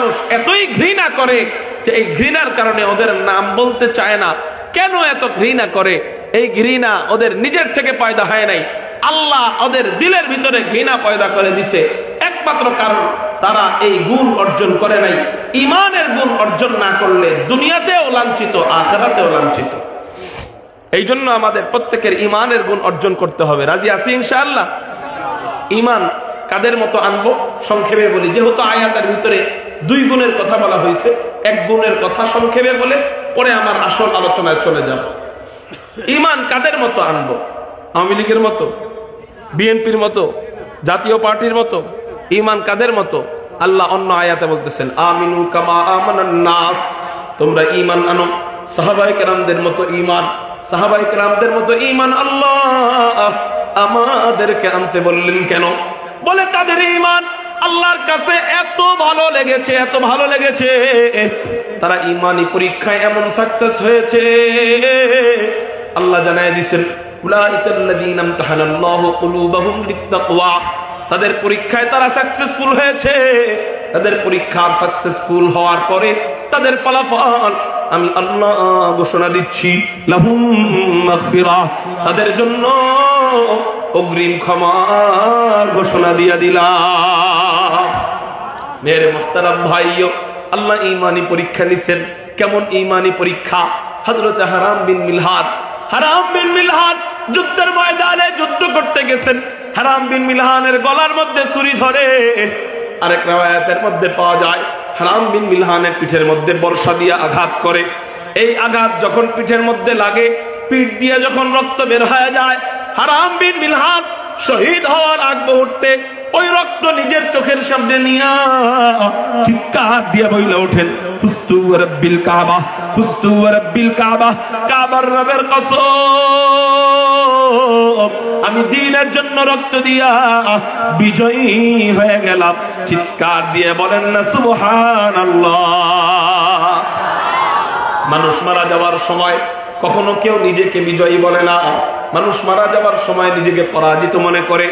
মানুষ এতই ঘৃণা করে যে এই ঘৃণার কারণে ওদের নাম বলতে চায় না। কেন এত ঘৃণা করে? এই ঘৃণা ওদের নিজের থেকে পয়দা হয় নাই, আল্লাহ ওদের দিলের ভিতরে ঘৃণা পয়দা করে দিছে। একমাত্র কারণ তারা এই গুণ অর্জন করে নাই। ঈমানের গুণ অর্জন না করলে দুনিয়াতেও লাঞ্ছিত, আখিরাতেও লাঞ্ছিত। এই জন্য আমাদের প্রত্যেকের ঈমানের গুণ অর্জন করতে হবে। রাজি আছি ইনশাআল্লাহ? ঈমান কাদের মতো আনবো সংক্ষেপে বলি, যেহেতু আয়াতের ভিতরে দুই গুণের কথা বলা হয়েছে, এক গুণের কথা সংক্ষেপে বলে পরে আমার আসল আলোচনায় চলে যাব। ঈমান কাদের মতো আনবো? আওয়ামী লীগের মতো, বিএনপির মতো, জাতীয় পার্টির মতো? ঈমান কাদের মতো? আল্লাহ অন্য আয়াতে বলতেছেন, আমিনু কামা আমানান নাস, তোমরা ঈমান আনো সাহাবায়ে কেরামদের মতো ঈমান। সাহাবায়ে কেরামদের মতো ঈমান আল্লাহ আমাদেরকে আনতে বললেন কেন? বলে তাদের ঈমান আল্লাহর কাছে এত ভালো লেগেছে, এত ভালো লেগেছে, তারা ঈমানি পরীক্ষায় এমন সাকসেস হয়েছে। আল্লাহ জানায় দিয়েছেন, উলাইকাল্লাযীনা ইমতাহানাল্লাহু কুলুবাহুম লিত্তাকওয়া, তাদের পরীক্ষায় তারা সাকসেসফুল হয়েছে। তাদের পরীক্ষার সাকসেসফুল হওয়ার পরে তাদের ফলাফল আমি আল্লাহ ঘোষণা দিচ্ছি, লাহুম মাগফিরাহ, তাদের জন্য অগ্রিম ক্ষমার ঘোষণা দিয়ে দিলাম। মেরে মুহতারাম ভাইও, আল্লাহ ঈমানি পরীক্ষা নিছেন। কেমন ঈমানি পরীক্ষা? হযরত হারাম বিন মিলহান যুদ্ধের ময়দানে যুদ্ধ করতে গেছেন। হারাম বিন মিলহানের গলার মধ্যে ছুরি ধরে। আরেক riwayat-এর মধ্যে পাওয়া যায় হারাম বিন মিলহানের পিঠের মধ্যে বর্ষা দিয়ে আঘাত করে। এই আঘাত যখন পিঠের মধ্যে লাগে, পিঠ দিয়ে যখন রক্ত বের হয়ে যায়, হারাম বিন মিলহান শহীদ হওয়ার আগ মুহূর্তে ওই রক্ত নিজের চোখের সামনে নিয়ে চিৎকার দিয়ে বইলা ওঠেন, ফুস্তু রাব্বিল কাবা, ফুস্তু রাব্বিল কাবা, কাবার রবের কসম, আমি দ্বীনের জন্য রক্ত দিয়া বিজয়ী হয়ে গেলাম। চিৎকার দিয়ে বলেন না সুবহানাল্লাহ। মানুষ মারা যাওয়ার সময় কখনো কেউ নিজেকে বিজয়ী বলে না, মানুষ মারা যাওয়ার সময় নিজেকে পরাজিত মনে করে।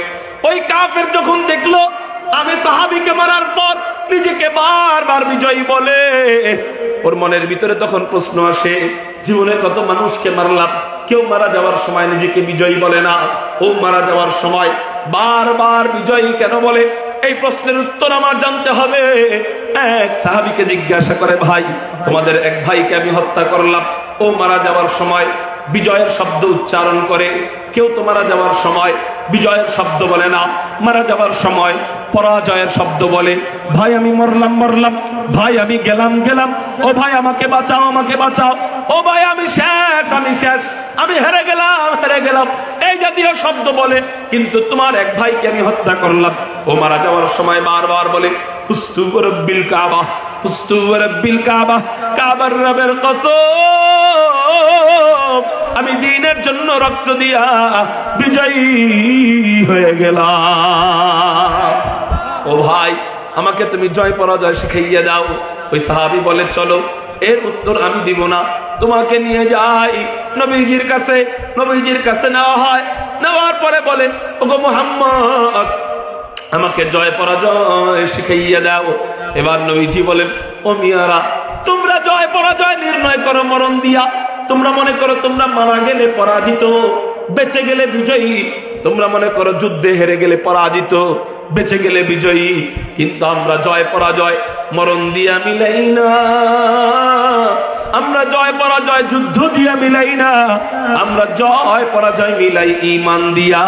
ওই কাফের যখন দেখলো আমি সাহাবীকে মারার পর নিজেকে বারবার বিজয়ী বলে, ওর মনের ভিতরে তখন প্রশ্ন আসে, জীবনে কত মানুষকে মারলাম, কেউ মারা যাওয়ার সময় নিজেকে বিজয়ী বলে না, ও মারা যাওয়ার সময় বারবার বিজয়ী কেন বলে? এই প্রশ্নের উত্তর আমার জানতে হবে। এক সাহাবীকে জিজ্ঞাসা করে, ভাই তোমাদের এক ভাইকে আমি হত্যা করলাম, ও মারা যাওয়ার সময় বিজয়ের শব্দ উচ্চারণ করে। কেউ তো মারা যাওয়ার সময় বিজয়ের শব্দ বলে না, মারা যাওয়ার সময় পরাজয়ের শব্দ বলে। ভাই আমি মরলাম, ভাই আমি গেলাম, ও ভাই আমাকে বাঁচাও, ও ভাই আমি শেষ, আমি হেরে গেলাম, এই জাতীয় শব্দ বলে। কিন্তু তোমার এক ভাইকে আমি হত্যা করলাম, ও মারা যাওয়ার সময় বারবার বলে, ফুস্তু রাব্বিল কাবা, ফুস্তু রাব্বিল কাবা, কাবার রবের কসম, আমি দ্বীনের জন্য রক্ত দিয়া বিজয়ী হয়ে গেলাম। ও ভাই আমাকে তুমি জয় পরাজয় শিখাইয়া দাও। ওই সাহাবী বলে, চলো এর উত্তর আমি দিব না, তোমাকে নিয়ে যাই নবীজির কাছে। নবীজির কাছে নেওয়া হয়, নেওয়ার পরে বলে, ওগো মুহাম্মদ আমাকে জয় পরাজয় শিখাইয়া দাও। এবার নবীজি বলেন, ও মিয়ারা তোমরা জয় পরাজয় নির্ণয় করো মরণ দিয়া। তোমরা মনে করো তোমরা মারা গেলে পরাজিত, বেঁচে গেলে বিজয়ী। তোমরা মনে করো যুদ্ধে হেরে গেলে পরাজিত, বেঁচে গেলে বিজয়ী। কিন্তু আমরা জয় পরাজয় মরণ দিয়া মিলাই না, আমরা জয় পরাজয় যুদ্ধ দিয়া মিলাই না, আমরা জয় পরাজয় মিলাই ঈমান দিয়া।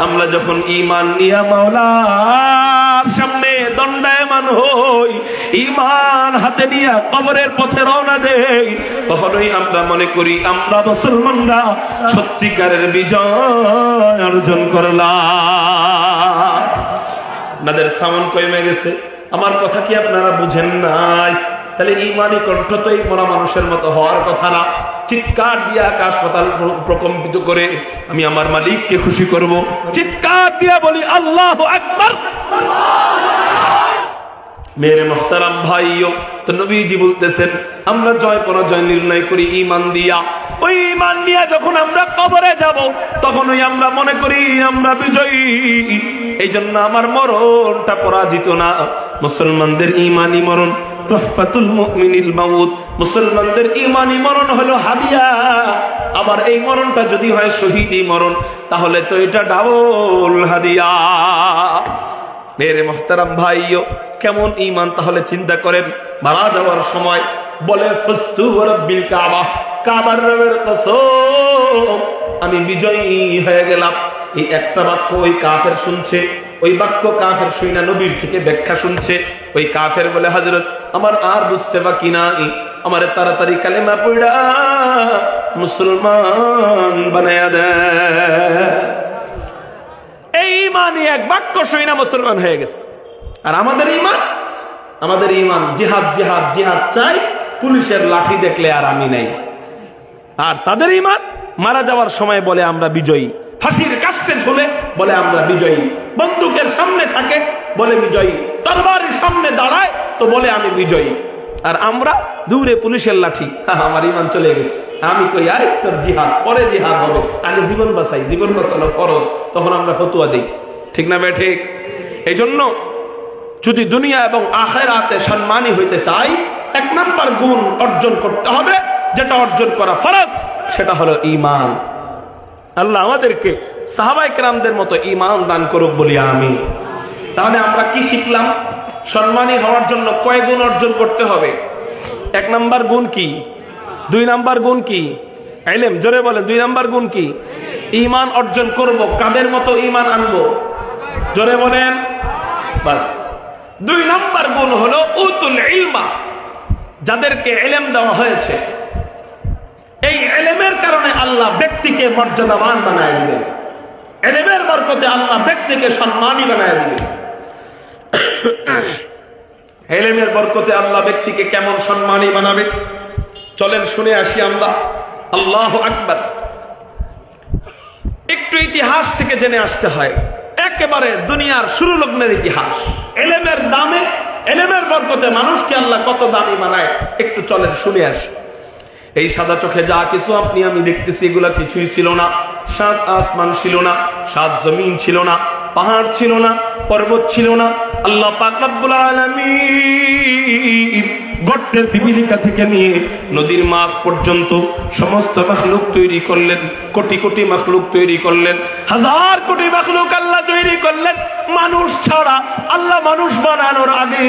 আমরা যখন ঈমান নিয়া মাওলার সামনে দণ্ডায়মান হই, ঈমান হাতে নিয়া কবরের পথে রওনা দেই, তখনই আমরা মনে করি আমরা মুসলমানরা সত্যিকারের বিজয় অর্জন করলাম। আপনাদের সাউন্ড কমে গেছে, আমার কথা কি আপনারা বুঝেন নাই? তাহলে ঈমানি কণ্ঠ তো এই মরা মানুষের মতো হওয়ার কথা না। চিৎকার দিয়ে আকাশ পাতাল প্রকম্পিত করে আমি আমার মালিককে খুশি করব। চিৎকার দিয়ে বলি আল্লাহু আকবার। মেরে মুহতারাম ভাইও, তো নবীজি বলতেছেন আমরা জয় পরাজয় নির্ণয় করি ঈমান দিয়া। ওই ঈমান নিয়ে যখন আমরা কবরে যাব, তখনই আমরা মনে করি আমরা বিজয়ী। এই জন্য আমার মরণটা পরাজিত না। মুসলমানদের ঈমানি মরণ তুহফাতুল মুমিনিল মাউত, মুসলমানদের ঈমানি মরণ হলো হাদিয়া। আবার এই মরণটা যদি হয় শহীদি মরণ, তাহলে তো এটা ডাবল হাদিয়া। মেরে মুহতারাম ভাইও, কেমন ঈমান তাহলে চিন্তা করেন। মারা যাওয়ার সময় বলে ফুস্তু রাব্বিল কাবা, কাবার রবের কসম আমি বিজয়ী হয়ে গেলাম। এই একটা বাক্য ওই কাফের শুনছে, ওই বাক্য কাফের শুনে নবীর থেকে ব্যাখ্যা শুনছে। ওই কাফের বলে হযরত আমার আর বুঝতে বাকি নাই, আমারে তাড়াতাড়ি কালেমা পড়া মুসলমান বানায়া দেয়। এই ঈমানই এক বাক্য শুনে মুসলমান হয়ে গেছে। আর আমাদের ঈমান জিহাদ জিহাদ জিহাদ চাই, পুলিশের লাঠি দেখলে আর আমি নাই। আর তাদের ঈমান মারা যাওয়ার সময় বলে আমরা বিজয়ী, ফাঁসির কাস্টে ঝুলে বলে আমরা বিজয়ী, বন্দুকের সামনে থাকে বলে বিজয়ী, তরবারির সামনে দাঁড়ায় তো বলে আমি বিজয়ী। আর আমরা দূরে পুলিশের লাঠি, আমার ঈমান চলে গেছে। আমি কই আয় তোর জিহাদ, পরে জিহাদ হবে, আগে জীবন বাঁচাই, জীবন বাঁচানো ফরজ, তখন আমরা ফতোয়া দিই। ঠিক না বে ঠিক? এই জন্য যদি দুনিয়া এবং আখিরাতে সম্মানী হইতে চাই, এক নাম্বার গুণ অর্জন করতে হবে, যেটা অর্জন করা ফরজ, সেটা হলো ঈমান। আল্লাহ আমাদেরকে সাহাবায়ে কেরামদের মতো ঈমান দান করুক বলি আমিন। তাহলে আমরা কি শিখলাম? সম্মানী হওয়ার জন্য কয় গুণ অর্জন করতে হবে? এক নাম্বার গুণ কি? দুই নাম্বার গুণ কি? ইলম। জোরে বলেন, দুই নাম্বার গুণ কি? ঈমান অর্জন করব, কাদের মতো ঈমান আনবো? জোরে বলেন। বাস, দুই নাম্বার গুণ হলো উতুল ইলমা, যাদেরকে ইলম দেওয়া হয়েছে। এই ইলমের কারণে আল্লাহ ব্যক্তিকে মর্যাদাবান বানায় দিবেন। ইলমের বরকতে আল্লাহ ব্যক্তিকে সম্মানী বানায় দিবেন। ইলমের বরকতে আল্লাহ ব্যক্তিকে কেমন সম্মানী বানাবে চলেন শুনে আসি আমরা। আল্লাহু আকবার। একটু ইতিহাস থেকে জেনে আসতে হয়, একেবারে দুনিয়ার শুরু লগ্নের ইতিহাস। ইলমের দামে, ইলমের বরকতে মানুষকে আল্লাহ কত দামি বানায়, একটু চলেন শুনে আসি। এই সাদা চোখে যা কিছু আপনি আমি দেখতেছি, এগুলা কিছুই ছিল না। সাত আসমান ছিল না, সাত জমিন ছিল না, পাহাড় ছিল না, পর্বত ছিল না। আল্লাহ পাক রব্বুল আলামিন গর্তের পিপিলিকা থেকে নিয়ে নদীর মাছ পর্যন্ত সমস্ত মাখলুক তৈরি করলেন। কোটি কোটি মাখলুক তৈরি করলেন, হাজার কোটি মাখলুক আল্লাহ তৈরি করলেন। মানুষ ছাড়া আল্লাহ মানুষ বানানোর আগে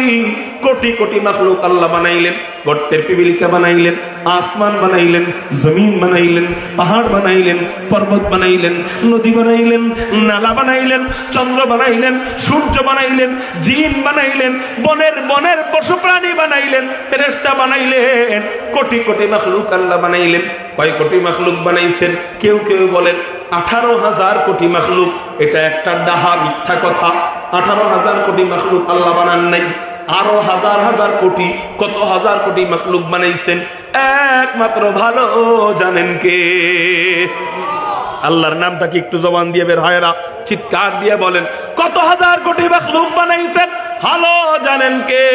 কোটি কোটি মাখলুক আল্লাহ বানাইলেন। গর্তের পিপিলিকা বানাইলেন, আসমান বানাইলেন, জমিন বানাইলেন, পাহাড় বানাইলেন, পর্বত বানাইলেন, নদী বানাইলেন, নালা বানাইলেন, চন্দ্র বানাইলেন, সূর্য বানাইলেন, জিন বানাইলেন, বনের বনের পশু প্রাণী বানাইলেন, ফেরেশতা বানাইলেন। কোটি কোটি মাখলুক আল্লাহ বানাইলেন। কয় কোটি মাখলুক বানাইছেন? কেউ কেউ বলেন 18,000 কোটি মাখলুক। এটা একটা ডাহা মিথ্যা কথা। 18,000 কোটি মাখলুক আল্লাহ বানান নাই, আরো হাজার হাজার কোটি, কত হাজার কোটি মাখলুক বানাইছেন একমাত্র ভালো জানেন কে? আল্লাহর নামটা কি একটু জবান দিয়ে বের হয় না? চিৎকার দিয়ে বলেন, কত হাজার কোটি মাখলুক বানাইছেন ভালো জানেন কে?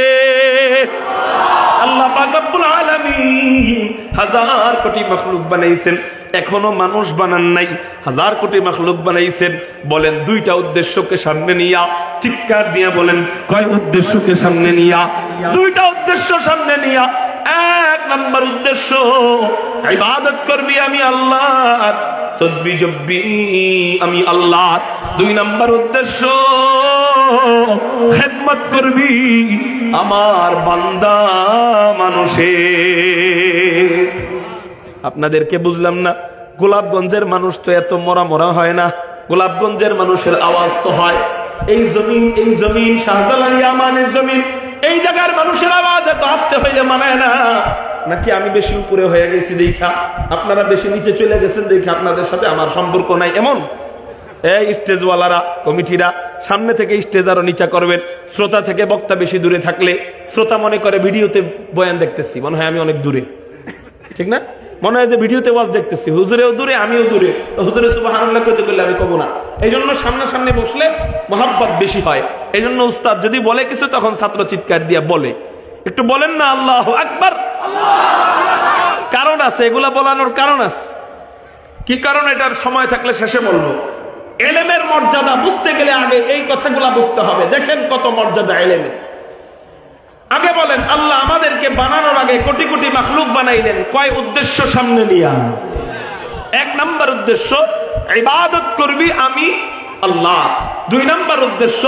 আল্লাহ পাক রব্বুল আলামিন হাজার কোটি মাখলুক বানাইছেন, এখনো মানুষ বানান নাই। হাজার কোটি মাখলুক বানাইছেন। বলেন দুইটা উদ্দেশ্যকে সামনে নিয়া, চিৎকার দিয়ে বলেন কয় উদ্দেশ্যকে সামনে নিয়া? দুইটা উদ্দেশ্য সামনে নিয়া। এক নাম্বার উদ্দেশ্য, ইবাদত করবি আমি আল্লাহ, তাসবিহ জপবি আমি আল্লাহ। দুই নাম্বার উদ্দেশ্য, খেদমত করবি আমার বান্দা মানুষের। আপনাদেরকে বুঝলাম না, গোলাপগঞ্জের মানুষ তো এত মরা মরা হয় না। গোলাপগঞ্জের মানুষের আওয়াজ তো হয়। এই জমিন শাহজালাল ইয়ামানের জমিন, এই জায়গার মানুষের আওয়াজ এত আস্তে হইলে মানায় না। নাকি আমি বেশি উপরে হয়ে গেছি দেখা, আপনারা বেশি নিচে চলে গেছেন দেখা আপনাদের সাথে আমার সম্পর্ক নাই এমন? এই স্টেজওয়ালারা, কমিটিরা সামনে থেকে স্টেজ আরো নিচা করবেন। শ্রোতা থেকে বক্তা বেশি দূরে থাকলে শ্রোতা মনে করে ভিডিওতে বয়ান দেখতেছি, মনে হয় আমি অনেক দূরে। ঠিক না? মনে হয় যে ভিডিওতে ওয়াজ দেখতেছি, হুজুরেও দূরে আমিও দূরে, হুজুরে সুবহানাল্লাহ কইতে বললে আমি কব না। এই জন্য সামনাসামনি বসলে মহাব্বত বেশি হয়। এই জন্য উস্তাদ যদি বলে কিছু, তখন ছাত্র চিৎকার দিয়া বলে। একটু বলেন না আল্লাহু আকবার। কারণ আছে, এগুলা বলানোর কারণ আছে। কি কারণ? এটার সময় থাকলে শেষে বলবো। ইলমের মর্যাদা বুঝতে গেলে আগে এই কথাগুলা বুঝতে হবে। দেখেন কত মর্যাদা ইলমের। আগে বলেন আল্লাহ আমাদের আমাদেরকে বানানোর আগে কোটি কোটি মাখলুক বানাইলেন কয় উদ্দেশ্য সামনে নিয়া? এক নাম্বার উদ্দেশ্য ইবাদত করবি আমি আল্লাহ, দুই নাম্বার উদ্দেশ্য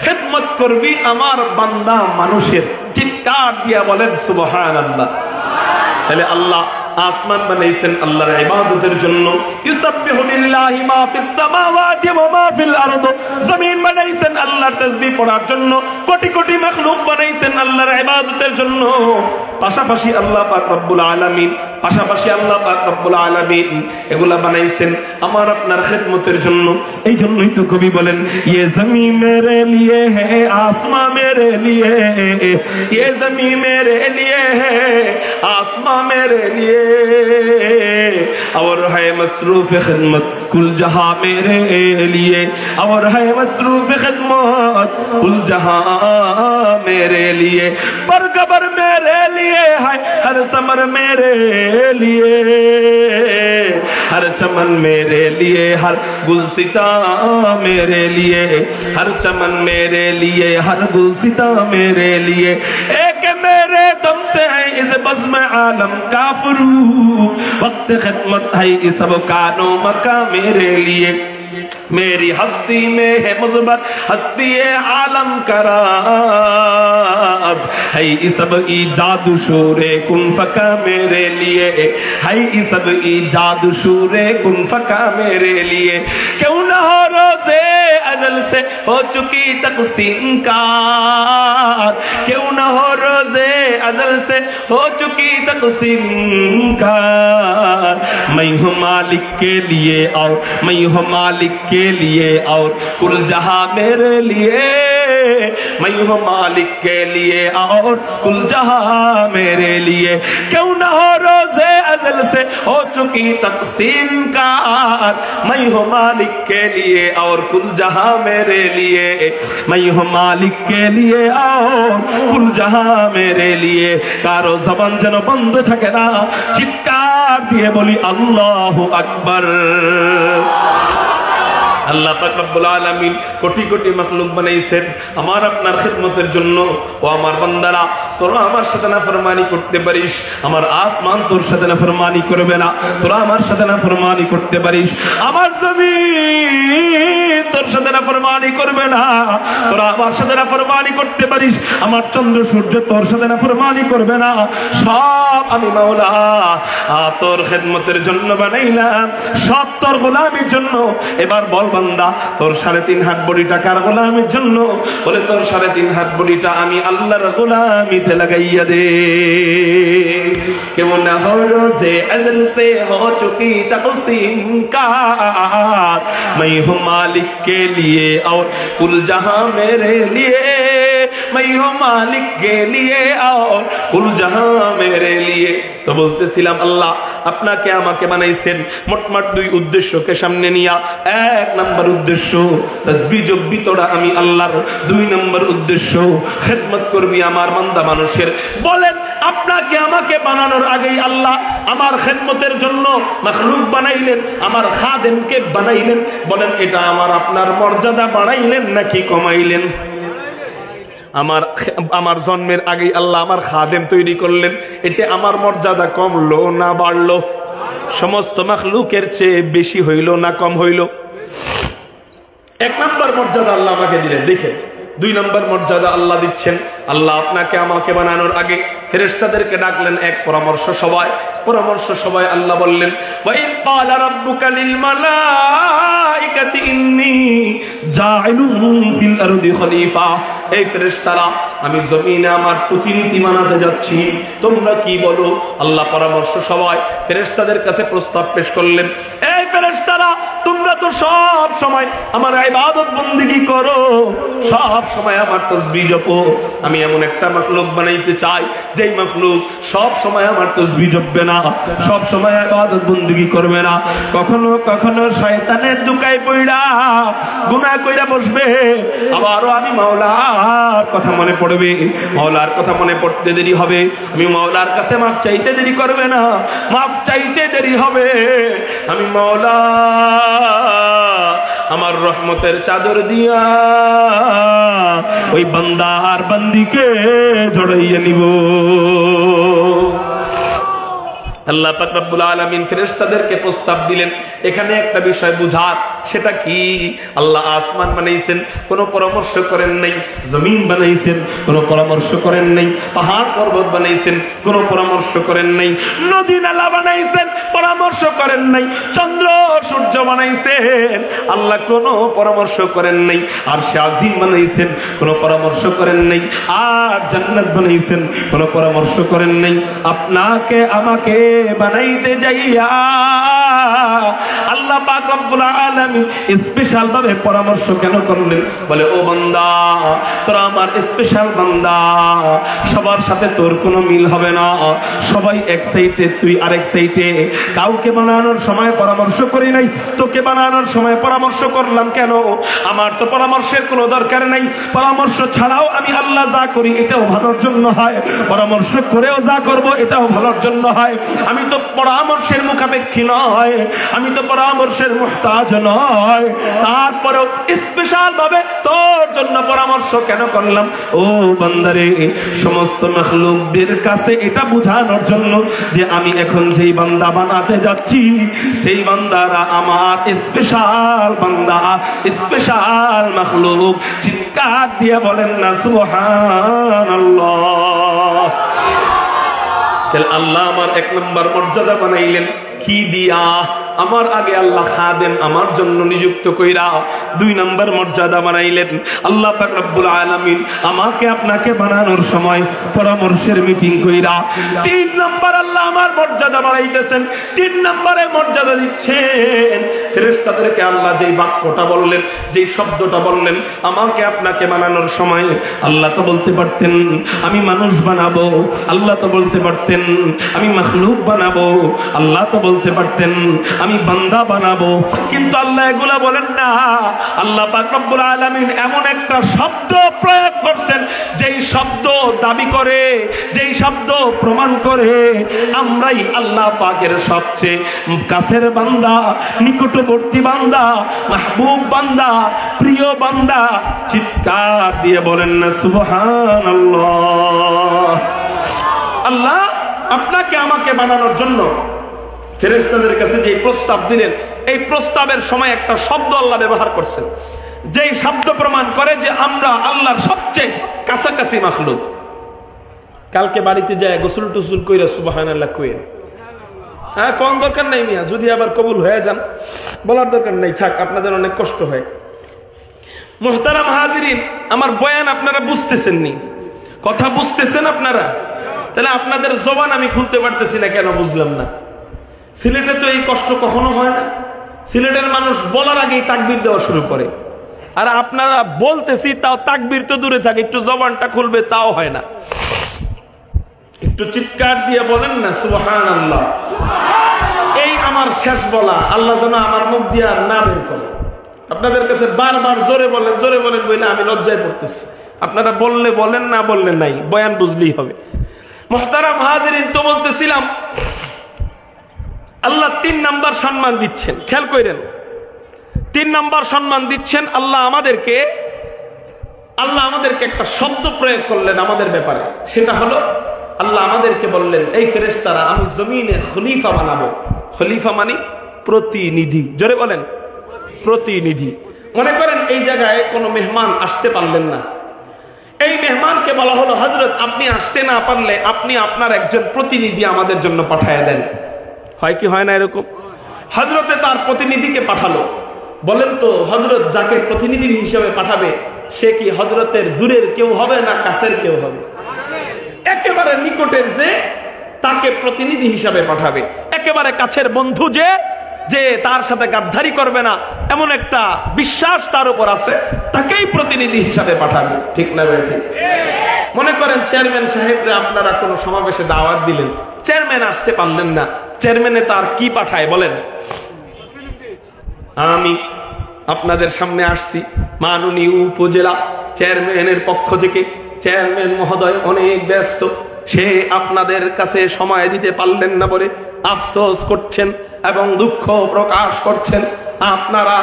খেদমত করবি আমার বান্দা মানুষের। চিৎকার দিয়া বলেন সুবহানাল্লাহ। তাহলে আল্লাহ আসমান বানাইছেন আল্লাহর ইবাদতের জন্য, ইউসাব্বিহু লিল্লাহি মা ফিস সামাওয়াতি ওয়া মা ফিল আরদ, জমিন বানাইছেন আল্লাহর তাসবিহ পড়ার জন্য, কোটি কোটি মাখলুক বানাইছেন আল্লাহর ইবাদতের জন্য। পাশাপাশি আল্লাহ পাক রব্বুল আলামিন এগুলা বানাইছেন আমার আপনার খেদমতের জন্য। এই জন্যই তো কবি বলেন, ইয়ে জমি মেরে লিয়ে হে আসমাঁ মেরে লিয়ে, ইয়ে জমি মেরে লিয়ে হে আসমাঁ মেরে লিয়ে, और है मसरूफ खिदमत कुल जहां मेरे लिए, और है मसरूफ खिदमत कुल जहां मेरे लिए, बरगबर मेरे लिए है हर समर मेरे लिए, हर चमन मेरे लिए हर गुलसिता मेरे लिए, हर चमन मेरे लिए हर गुलसिता मेरे लिए, एक मेरे दम से है इस बज़्म आलम का फरूक, वक्त खिदमत है इस सब कानो मका मेरे लिए, मेरी हस्ती में है मुज़बर हस्ती आलम का राज, है इस सब ईजाद शूरे कुन फका मेरे लिए, है इस सब ईजाद शूरे कुन फका मेरे लिए, क्यों न हो रोज़े अज़ल से हो चुकी तक़सीम कार, क्यों न हो रोज़े अज़ल से हो चुकी तक़सीम कार, मैं हूँ मालिक के लिए और मैं हूँ मालिक के लिए और कुल जहां मेरे लिए, मैं हूँ मालिक के लिए और कुल जहां मेरे लिए, क्यों न हो रोज़े अज़ल से हो चुकी तक़सीम कार, मैं हूँ मालिक के लिए और कुल जहां मेरे लिए, मैं हूँ मालिक के लिए और कुल जहां मेरे लिए। कारो ज़बान যেন বন্ধ থাকে না, চিৎকার দিয়ে বলি আল্লাহু আকবার। আল্লাহ পাক রব্বুল আলামিন কোটি কোটি মাখলুক বানাইছেন আমার আপনার খিদমতের জন্য। ও আমার বান্দারা, তোরা আমার সাথে নাফরমানি করতে পারিস, আমার আসমান তোর সাথে নাফরমানি করবে না। তোরা আমার সাথে নাফরমানি করতে পারিস, আমার জমিন তোর সাথে নাফরমানি করবে না। তোরা আমার সাথে নাফরমানি করতে পারিস, আমার চন্দ্র সূর্য তোর সাথে নাফরমানি করবে না। সব আমি মাওলা তোর খিদমতের জন্য বানাইলাম, সব তোর গোলামির জন্য। এবার বল বান্দা, তোর 3.5 হাত বডিটা কার গোলামির জন্য? বলে তোর 3.5 হাত বডিটা আমি আল্লাহর গোলামিতে লাগাইয়া দে। কেমন না हो रोज़े अज़ल से हो चुकी तक़सीम कार, मैं हूँ मालिक के लिए और कुल जहां मेरे लिए, मैं हूँ मालिक के लिए और कुल जहां मेरे लिए। তো বলতেছিলাম আল্লাহ আপনাকে আমাকে বানাইছেন মোটমাট 2 উদ্দেশ্যকে সামনে নিয়া। 1 নম্বর উদ্দেশ্য তাসবিহ জপবি তোরা আমি আল্লাহর, 2 নম্বর উদ্দেশ্য খেদমত করবি আমার বান্দা মানুষের। বলেন আপনাকে আমাকে বানানোর আগেই আল্লাহ আমার খেদমতের জন্য মাখলুক বানাইলেন, আমার খাদেমকে বানাইলেন। বলেন এটা আমার আপনার মর্যাদা বাড়াইলেন নাকি কমাইলেন? আমার জন্মের আগেই আল্লাহ আমার খাদেম তৈরি করলেন, এতে আমার মর্যাদা কমলো না বাড়লো? সমস্ত মাখলুকের চেয়ে বেশি হইল না কম হইল? 1 নম্বর মর্যাদা আল্লাহ আমাকে দিলেন। দেখেন 2 নম্বর মর্যাদা আল্লাহ দিচ্ছেন। আল্লাহ আপনাকে আমাকে বানানোর আগে ফেরেশতাদেরকে ডাকলেন এক পরামর্শ সভায় আল্লাহ বললেন, ওয়াইদ ক্বালা রাব্বুকা লিল মালাইকাতি ইন্নী জাইলুন ফিল আরদি খলিফা। এই ফেরেশতারা, আমি জমিনে আমার প্রতিনিধি বানাতে যাচ্ছি, তোমরা কি বলো? আল্লাহ পরামর্শ সভায় ফেরেশতাদের কাছে প্রস্তাব পেশ করলেন, এই ফেরেশতারা, তোমরা তো সব সময় আমার ইবাদত বন্দেগী করো, সব সময় আমার তাসবিহ জপো। আমি এমন একটা মাখলুক বানাইতে চাই যেই মাখলুক সব সময় আমার তাসবিহ জপবে না, সব সময় ইবাদত বন্দেগী করবে না। কখনো কখনো শয়তানের দুকায় পড়া গুনাহ কইরা বসবে, আবারও আমি মাওলার কথা মনে পড়বে, মাওলার কথা মনে পড়তে দেরি হবে, আমি মাওলার কাছে মাফ চাইতে দেরি করবে না, মাফ চাইতে দেরি হবে। আমি মাওলা আমার রহমতের চাদর দিয়া ওই বান্দা আর বান্দিকে জড়াইয়া নিব। আল্লাহ পাক রব্বুল আলামিন ফেরেশতাদেরকে প্রস্তাব দিলেন। এখানে একটা বিষয় বুঝার, সেটা কি? আল্লাহ আসমান বানাইছেন, কোনো পরামর্শ করেন নাই। জমিন বানাইছেন, কোনো পরামর্শ করেন নাই। পাহাড় পর্বত বানাইছেন, কোনো পরামর্শ করেন নাই। নদী নালা বানাইছেন, পরামর্শ করেন নাই। চন্দ্র সূর্য বানাইছেন, আল্লাহ কোনো পরামর্শ করেন নাই। আর সে আজিম বানাইছেন, কোনো পরামর্শ করেন নাই। আর জান্নাত বানাইছেন, কোনো পরামর্শ করেন নাই। আপনাকে আমাকে বানাইতে যাইয়া আল্লাহ পাক রব্বুল আলামিন স্পেশাল ভাবে পরামর্শ কেন করলেন? বলে, ও বান্দা, তোরা আমার স্পেশাল বান্দা, সবার সাথে তোর কোনো মিল হবে না। সবাই এক সাইডে, তুই আরেক সাইডে। কাউকে বানানোর সময় পরামর্শ করি নাই, তোকে বানানোর সময় পরামর্শ করলাম কেন? আমার তো পরামর্শের কোনো দরকার নাই। পরামর্শ ছাড়াও আমি আল্লাহ যা করি এটাও ভালোর জন্য হয়, পরামর্শ করেও যা করব এটাও ভালোর জন্য হয়। আমি তো পরামর্শের মুখাপেক্ষী নয়, আমি তো পরামর্শের মুহতাজ নয়। তারপরেও স্পেশাল ভাবে তোর জন্য পরামর্শ কেন করলাম? ও বান্দারে, সমস্ত মাখলুকদের কাছে এটা বোঝানোর জন্য যে আমি এখন যেই বান্দা বানাতে যাচ্ছি সেই বান্দারা আমার স্পেশাল বান্দা, স্পেশাল মাখলুক। চিৎকার দিয়ে বলেন না সুবহানাল্লাহ। আল্লাহ আমার এক নম্বর মর্যাদা বানাইলেন কি দিয়া? আমার আগে আল্লাহ খাদেম আমার জন্য নিযুক্ত কইরা 2 নম্বর মর্যাদা বানাইলেন। আল্লাহ পাক রব্বুল আলামিন আমাকে আপনাকে বানানোর সময় পরামর্শের মিটিং কইরা 3 নম্বর আল্লাহ আমার মর্যাদা বাড়াইতেছেন। 3 নম্বরে মর্যাদা দিচ্ছেন ফেরেশতাদেরকে। আল্লাহ যেই বাক্যটা বললেন, যেই শব্দটা বললেন আমাকে আপনাকে বানানোর সময়, আল্লাহ তো বলতে পারতেন আমি মানুষ বানাবো, আল্লাহ তো বলতে পারতেন আমি মাখলুক বানাবো, আল্লাহ তো বলতে পারতেন আমি বান্দা বানাবো, কিন্তু আল্লাহ এগুলা বলেন না। আল্লাহ পাক রব্বুল আলামিন এমন একটা শব্দ প্রয়োগ করছেন যেই শব্দ দাবি করে, যেই শব্দ প্রমাণ করে আমরাই আল্লাহ পাকের সবচেয়ে কাছের বান্দা, নিকটবর্তী বান্দা, মাহবুব বান্দা, প্রিয় বান্দা। চিৎকার দিয়ে বলেন না সুবহানাল্লাহ। আল্লাহ আপনাকে আমাকে বানানোর জন্য ফেরেশতাদের কাছে যে প্রস্তাব দিলেন, এই প্রস্তাবের সময় একটা শব্দ আল্লাহ ব্যবহার করছেন, যেই শব্দ প্রমাণ করে যে আমরা আল্লাহর সবচেয়ে কাছাকাছি মাখলুক। কালকে বাড়িতে যায় গোসল টুসুল কইরা সুবহানাল্লাহ কইরা, হ্যাঁ কোন দরকার নাই মিয়া, যদি আবার কবুল হয়ে যান বলার দরকার নাই, থাক, আপনাদের অনেক কষ্ট হয়। মুহতারাম হাজিরিন, আমার বয়ান আপনারা বুঝতেছেন নি, কথা বুঝতেছেন আপনারা? তাহলে আপনাদের জবান আমি খুলতে পারতেছি না কেন বুঝলাম না। সিলেটে তো এই কষ্ট কখনো হয় না। সিলেটের মানুষ বলার আগেই তাকবীর দেওয়া শুরু করে, আর আপনারা বলতেছি তাও তাকবীর তো দূরে থাকে, একটু জবানটা খুলবে তাও হয় না। একটু চিৎকার দিয়ে বলেন না সুবহানাল্লাহ। এই আমার শেষ বলা, আল্লাহ যেন আমার মুখ দিয়ে না বের করে। আপনাদের কাছে বারবার জোরে বলেন, জোরে বলেন বলে আমি লজ্জায় পড়তেছি। আপনারা বললে বলেন, না বললে নাই, বয়ান বুঝলেই হবে। মুহতারাম হাজিরিন, তো বলতেছিলাম আল্লাহ 3 নাম্বার সম্মান দিচ্ছেন, খেয়াল করেন। 3 নাম্বার সম্মান দিচ্ছেন আল্লাহ আমাদেরকে একটা শব্দ প্রয়োগ করলেন আমাদের ব্যাপারে। সেটা হলো আল্লাহ আমাদেরকে বললেন, এই ফেরেশতারা আমি জমিনে খলিফা বানাবো। খলিফা মানে প্রতিনিধি, জোরে বলেন প্রতিনিধি। মনে করেন এই জায়গায় কোনো মেহমান আসতে পারলেন না, এই মেহমানকে বলা হলো হযরত আপনি আসতে না পারলে আপনি আপনার একজন প্রতিনিধি আমাদের জন্য পাঠায় দেন। হয় কি হয় না এরকম? হযরতে তার প্রতিনিধিকে পাঠালো। বলেন তো হযরত যাকে প্রতিনিধি হিসেবে পাঠাবে সে কি হযরতের দূরের কেউ হবে না কাছের কেউ হবে? একেবারে নিকটের যে তাকে প্রতিনিধি হিসাবে পাঠাবে, একেবারে কাছের বন্ধু যে তার সাথে গাদ্দারি করবে না এমন একটা বিশ্বাস তার উপর আছে, তাকেই প্রতিনিধি হিসাবে পাঠাবে। ঠিক না ভাই? ঠিক। মনে করেন চেয়ারম্যান সাহেবরে আপনারা কোনো সমাবেশে দাওয়াত দিলেন, চেয়ারম্যান আসতে পারলেন না, চেয়ারম্যানে তার কি পাঠায় বলেন? আমি আপনাদের সামনে আসছি মাননীয় উপজেলা চেয়ারম্যানের পক্ষ থেকে, চেয়ারম্যান মহোদয় অনেক ব্যস্ত, সে আপনাদের কাছে সময় দিতে পারলেন না বলে আফসোস করছেন এবং দুঃখ প্রকাশ করছেন। আপনারা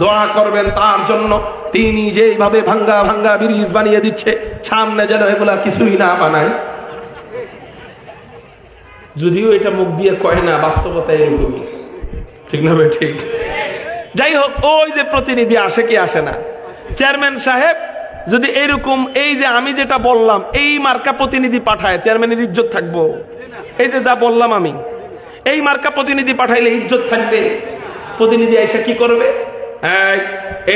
দোয়া করবেন তার জন্য। তিনি যেভাবে ভাঙ্গা ভাঙ্গা ব্রিজ বানিয়ে দিচ্ছে, সামনে যেন এগুলা কিছুই না বানায়। যদিও এটা মুখ দিয়ে কয় না, বাস্তবতা এরকমই, ঠিক না ভাই? ঠিক। যাই হোক, ওই যে প্রতিনিধি আসে কি আসে না, চেয়ারম্যান সাহেব যদি এরকম এই যে আমি যেটা বললাম এই মার্কা প্রতিনিধি পাঠায়, চেয়ারম্যানের ইজ্জত থাকবো? এই যে যা বললাম আমি, এই মার্কা প্রতিনিধি পাঠাইলে ইজ্জত থাকবে? প্রতিনিধি এসে কি করবে?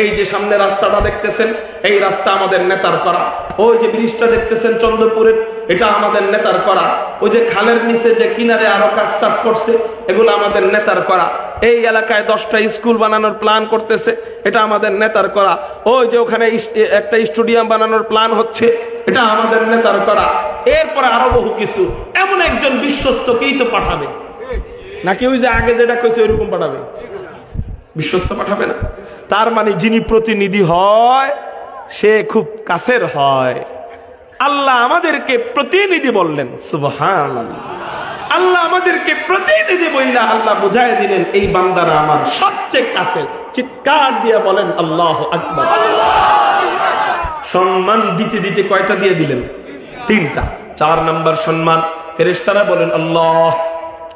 এই যে সামনে রাস্তাটা দেখতেছেন, এই রাস্তা আমাদের নেতার করা। ওই যে ব্রিজটা দেখতেছেন চন্দ্রপুরের, এটা আমাদের নেতার করা। ওই যে খালের নিচে যে কিনারে আরো কাজ টাজ করছে, এগুলো আমাদের নেতার করা। এই এলাকায় 10টা স্কুল বানানোর প্ল্যান করতেছে, এটা আমাদের নেতার করা। ওই যে ওখানে একটা স্টেডিয়াম বানানোর প্ল্যান হচ্ছে, এটা আমাদের নেতার করা। এরপরে আরো বহু কিছু। এমন একজন বিশ্বস্তকেই তো পাঠাবে, নাকি ওই যে আগে যেটা কইছে ওইরকম পাঠাবে? বিশ্বস্ত পাঠাবে না। তার মানে যিনি প্রতিনিধি হয় সে খুব কাছের হয়। আল্লাহ আমাদেরকে প্রতিনিধি বললেন, সুবহানাল্লাহ। আল্লাহ আমাদেরকে প্রতিনিধি বললেন, আল্লাহ বুঝাই দিলেন এই বান্দারা আমার সবচেয়ে কাছে। চিৎকার দিয়ে বলেন আল্লাহু আকবার। সম্মান দিতে দিতে কয়টা দিয়ে দিলেন? 3টা। 4 নম্বর সম্মান, ফেরেশতারা বলেন আল্লাহ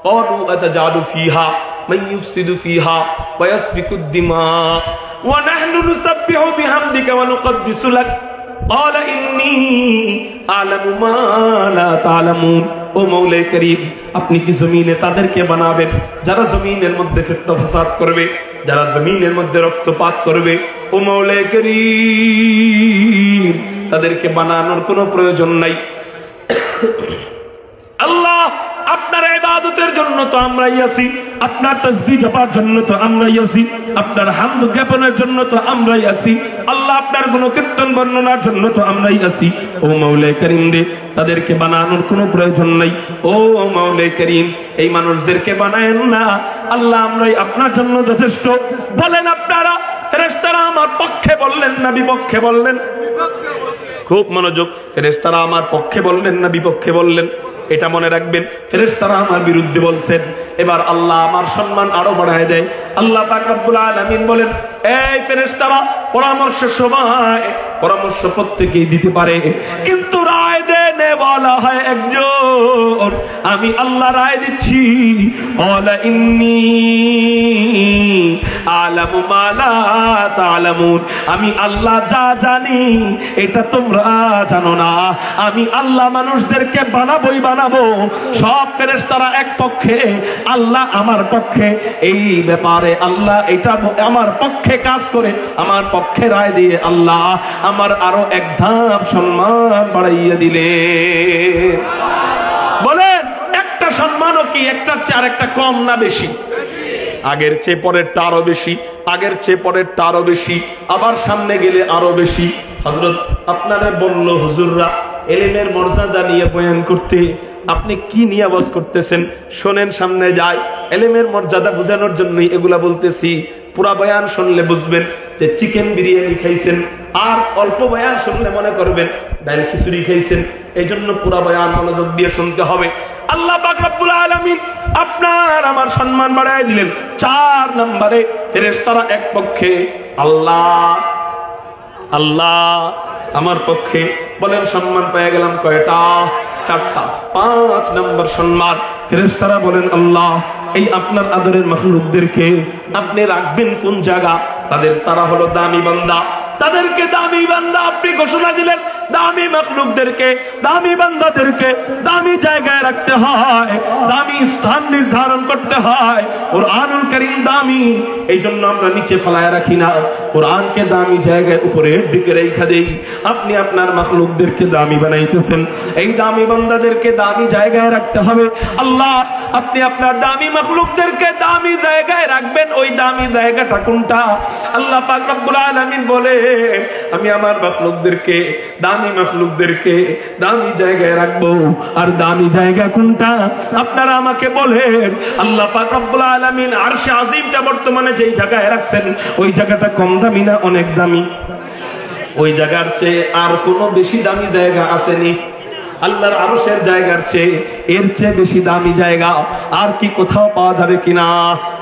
ক্বালু আতাজালু ফিহা মান ইউফসিদু ফিহা ওয়া ইয়াসফিকুদ দিমা ওয়া নাহনু নুসাব্বিহু বিহামদিকা ওয়া নুকদ্দিসু লাক ক্বালা ইন্নী আ'লামু মা লা তা'লামুন। ও মওলাই করিম, আপনি কি জমিনে তাদেরকে বানাবেন যারা জমিনের মধ্যে ফিতনা ফাসাদ করবে, যারা জমিনের মধ্যে রক্তপাত করবে? ও মওলাই করিম, তাদেরকে বানানোর কোনো প্রয়োজন নাই। আল্লাহ আপনার ইবাদতের জন্য তো আমরাই আছি, আপনার তাসবিহ জপার জন্য তো আমরাই আছি, আপনার হামদ জ্ঞাপনের জন্য তো আমরাই আছি, আল্লাহ আপনার গুণকীর্তন বর্ণনার জন্য তো আমরাই আছি। ও মাওলাই করিম রে, তাদেরকে বানানোর কোনো প্রয়োজন নাই। ও মাওলাই করিম, এই মানুষদেরকে বানায়েন না, আল্লাহ আমরাই আপনার জন্য যথেষ্ট। বলেন আপনারা ফেরেশতারা আমার পক্ষে বললেন না বিপক্ষে বললেন? খুব মনোযোগ, ফেরেশতারা আমার পক্ষে বললেন না বিপক্ষে বললেন? এটা মনে রাখবেন, ফেরেশতারা আমার বিরুদ্ধে বলছেন। এবার আল্লাহ আমার সম্মান আরো বাড়ায় দেয়। আল্লাহ পাক রব্বুল আলামিন বলেন, এই ফেরেশতারা পরামর্শের সময় পরামর্শ প্রত্যেকেই দিতে পারে, কিন্তু রায় দেনে বলা হয় একজন। আমি আল্লাহ রায় দিচ্ছি, ক্বালা ইন্নী আ'লামু মা লা তা'লামুন। আমি আল্লাহ যা জানি এটা তোমরা জানো না। আমি আল্লাহ মানুষদেরকে বানাবোই বানাবো। সব ফেরেশতারা এক পক্ষে, আল্লাহ আমার পক্ষে। এই ব্যাপারে আল্লাহ এটা আমার পক্ষে কাজ করে, আমার পক্ষে রায় দিয়ে আল্লাহ আমার আরো এক ধাপ সম্মান বাড়াইয়া দিলে। বলেন একটা সম্মানও কি একটার চেয়ে আরেকটা কম না বেশি? আগের চেয়ে পরেরটা আরো বেশি, আগের চেয়ে পরেরটা আরো বেশি, আবার সামনে গেলে আরো বেশি। হযরত আপনারা বলল হুজুররা ইলমের মর্যাদা নিয়ে বয়ান করতে, আপনি কি নিয়ে আওয়াজ করতেছেন? শোনেন, সামনে যায়। ইলমের মর্যাদা বোঝানোর জন্যই এগুলা বলতেছি। পুরা বয়ান শুনলে বুঝবেন যে চিকেন বিরিয়ানি খাইছেন, আর অল্প বয়ান শুনলে মনে করবেন ডাল খিচুড়ি খাইছেন। এই জন্য পুরা বয়ান মনোযোগ দিয়ে শুনতে হবে। আল্লাহ পাক রব্বুল আলামিন আপনার আমার সম্মান বাড়ায় দিলেন। 4 নম্বরে ফেরেশতারা এক পক্ষে, আল্লাহ আল্লাহ আমার পক্ষে। বলেন সম্মান পেয়ে গেলাম কয়টা? 4টা। 5 নম্বর সম্মান, ফেরেশতারা বলেন আল্লাহ এই আপনার আদরের মাখলুকদেরকে আপনি রাখবেন কোন জায়গা? তারা হলো দামি বান্দা, তাদেরকে দামি বান্দা আপনি ঘোষণা দিলেন। দামি মাখলুকদেরকে, দামি বান্দাদেরকে দামি জায়গায় রাখতে হয়, দামি স্থান নির্ধারণ করতে হয়। কুরআনুল কারীম দামি, এই জন্য আমরা নিচে ফেলায় রাখি না, কোরআনকে দামি জায়গায় উপরের দিকে রেখে দেই। আপনি আপনার মাখলুকদেরকে দামি বানাইতেছেন, এই দামি বান্দাদেরকে দামি জায়গায় রাখতে হবে। আল্লাহ আপনি আপনার দামি মাখলুকদেরকে দামি জায়গায় রাখবেন। ওই দামি জায়গাটা কোনটা? আল্লাহ পাক রব্বুল আলামিন বলে, আমি আমার মাখলুকদেরকে, দামি মাখলুকদেরকে দামি জায়গায় রাখবো। আর দামি জায়গা কোনটা আপনারা আমাকে বলেন। আল্লাহ পাক রব্বুল আলামিন আরশে আজিমটা বর্তমানে যেই জায়গায় রাখছেন, ওই জায়গাটা কম দামি না অনেক দামি? ওই জায়গার চেয়ে আর কোনো বেশি দামি জায়গা আসেনি? আল্লাহর আরশের জায়গার চেয়ে এর চেয়ে বেশি দামি জায়গা আর কি কোথাও পাওয়া যাবে কিনা?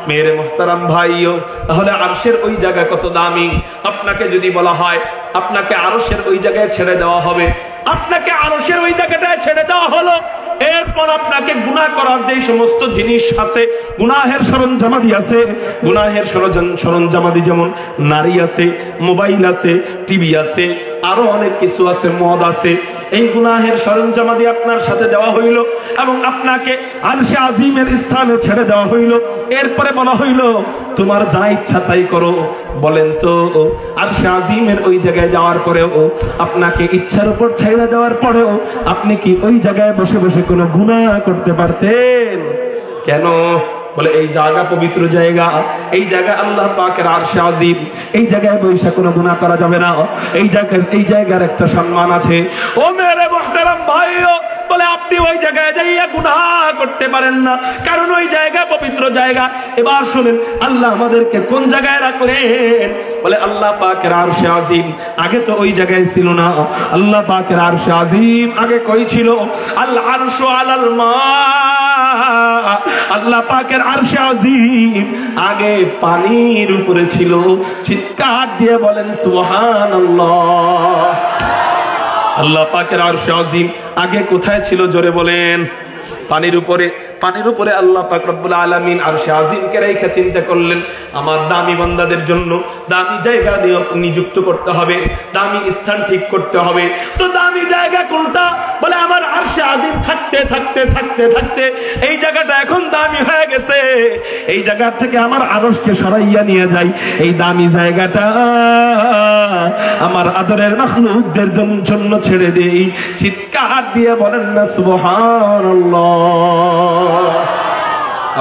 মেরে মুহতারাম ভাইও, তাহলে আরশের ওই জায়গা কত দামি। আপনাকে যদি বলা হয় আপনাকে আরশের ওই জায়গায় ছেড়ে দেওয়া হবে, আপনাকে আরশের ওই জায়গাটায় ছেড়ে দেওয়া হলো, এরপর আপনাকে গুনাহ করার যে সমস্ত জিনিস আছে, গুনাহের সরঞ্জামাদি আছে, গুনাহের সরঞ্জামাদি যেমন নারী আছে, মোবাইল আছে, টিভি আছে, আরো অনেক কিছু আছে, মদ আছে, এই গুনাহের সরঞ্জামাদি আপনার সাথে দেওয়া হইল এবং আপনাকে আরশে আজিমের স্থানে ছেড়ে দেওয়া হইল। এরপরে বলা হইল তোমার যা ইচ্ছা তাই করো। বলেন তো আরশে আজিমের ওই জায়গায় যাওয়ার পরেও, আপনাকে ইচ্ছার উপর ছেড়ে দেওয়ার পরেও আপনি কি ওই জায়গায় বসে বসে কোনো গুনাহ করতে পারতেন? কেন? বলে এই জায়গা পবিত্র জায়গা, এই জায়গায় আল্লাহ পাকের আরশে আজিম, এই জায়গায় বৈশা কোনো গুনাহ করা যাবে না। এই জায়গার একটা সম্মান আছে। ও মেরে মুহতারাম ভাইও, বলে আপনি ওই জায়গায় যাইয়া গুনাহ করতে পারেন না, কারণ ওই জায়গা পবিত্র জায়গা। এবার শুনেন আল্লাহ আমাদেরকে কোন জায়গায় রাখলেন। বলে আল্লাহ পাকের আরশে আজিম আগে তো ওই জায়গায় ছিল না। আল্লাহ পাকের আরশে আজিম আগে কই ছিল? আল আরশু আলাল মা। আল্লাহ পাকের আরশে আজিম আগে পানির উপরে ছিল। চিৎকার দিয়ে বলেন সুবহানাল্লাহ। আল্লাহ পাকের আরশে আজিম আগে কোথায় ছিল? জোরে বলেন। পানির উপরে। পানির উপরে আল্লাহ পাক রব্বুল আলামিন আরশে আজিমকে রেখে চিন্তা করলেন আমার দামি বান্দাদের জন্য দামি জায়গা নিযুক্ত করতে হবে, দামি স্থান ঠিক করতে হবে। তো দামি জায়গা কোনটা? বলে আমার আরশে আজিম থাকতে থাকতে থাকতে থাকতে এই জায়গাটা এখন দামি হয়ে গেছে। এই জায়গা থেকে আমার আরশকে সরাইয়া নিয়ে যাই, এই দামি জায়গাটা আমার আদরের মাখলুকদের জন্য ছেড়ে দেই। চিৎকার দিয়ে বলেন না সুবহানাল্লাহ।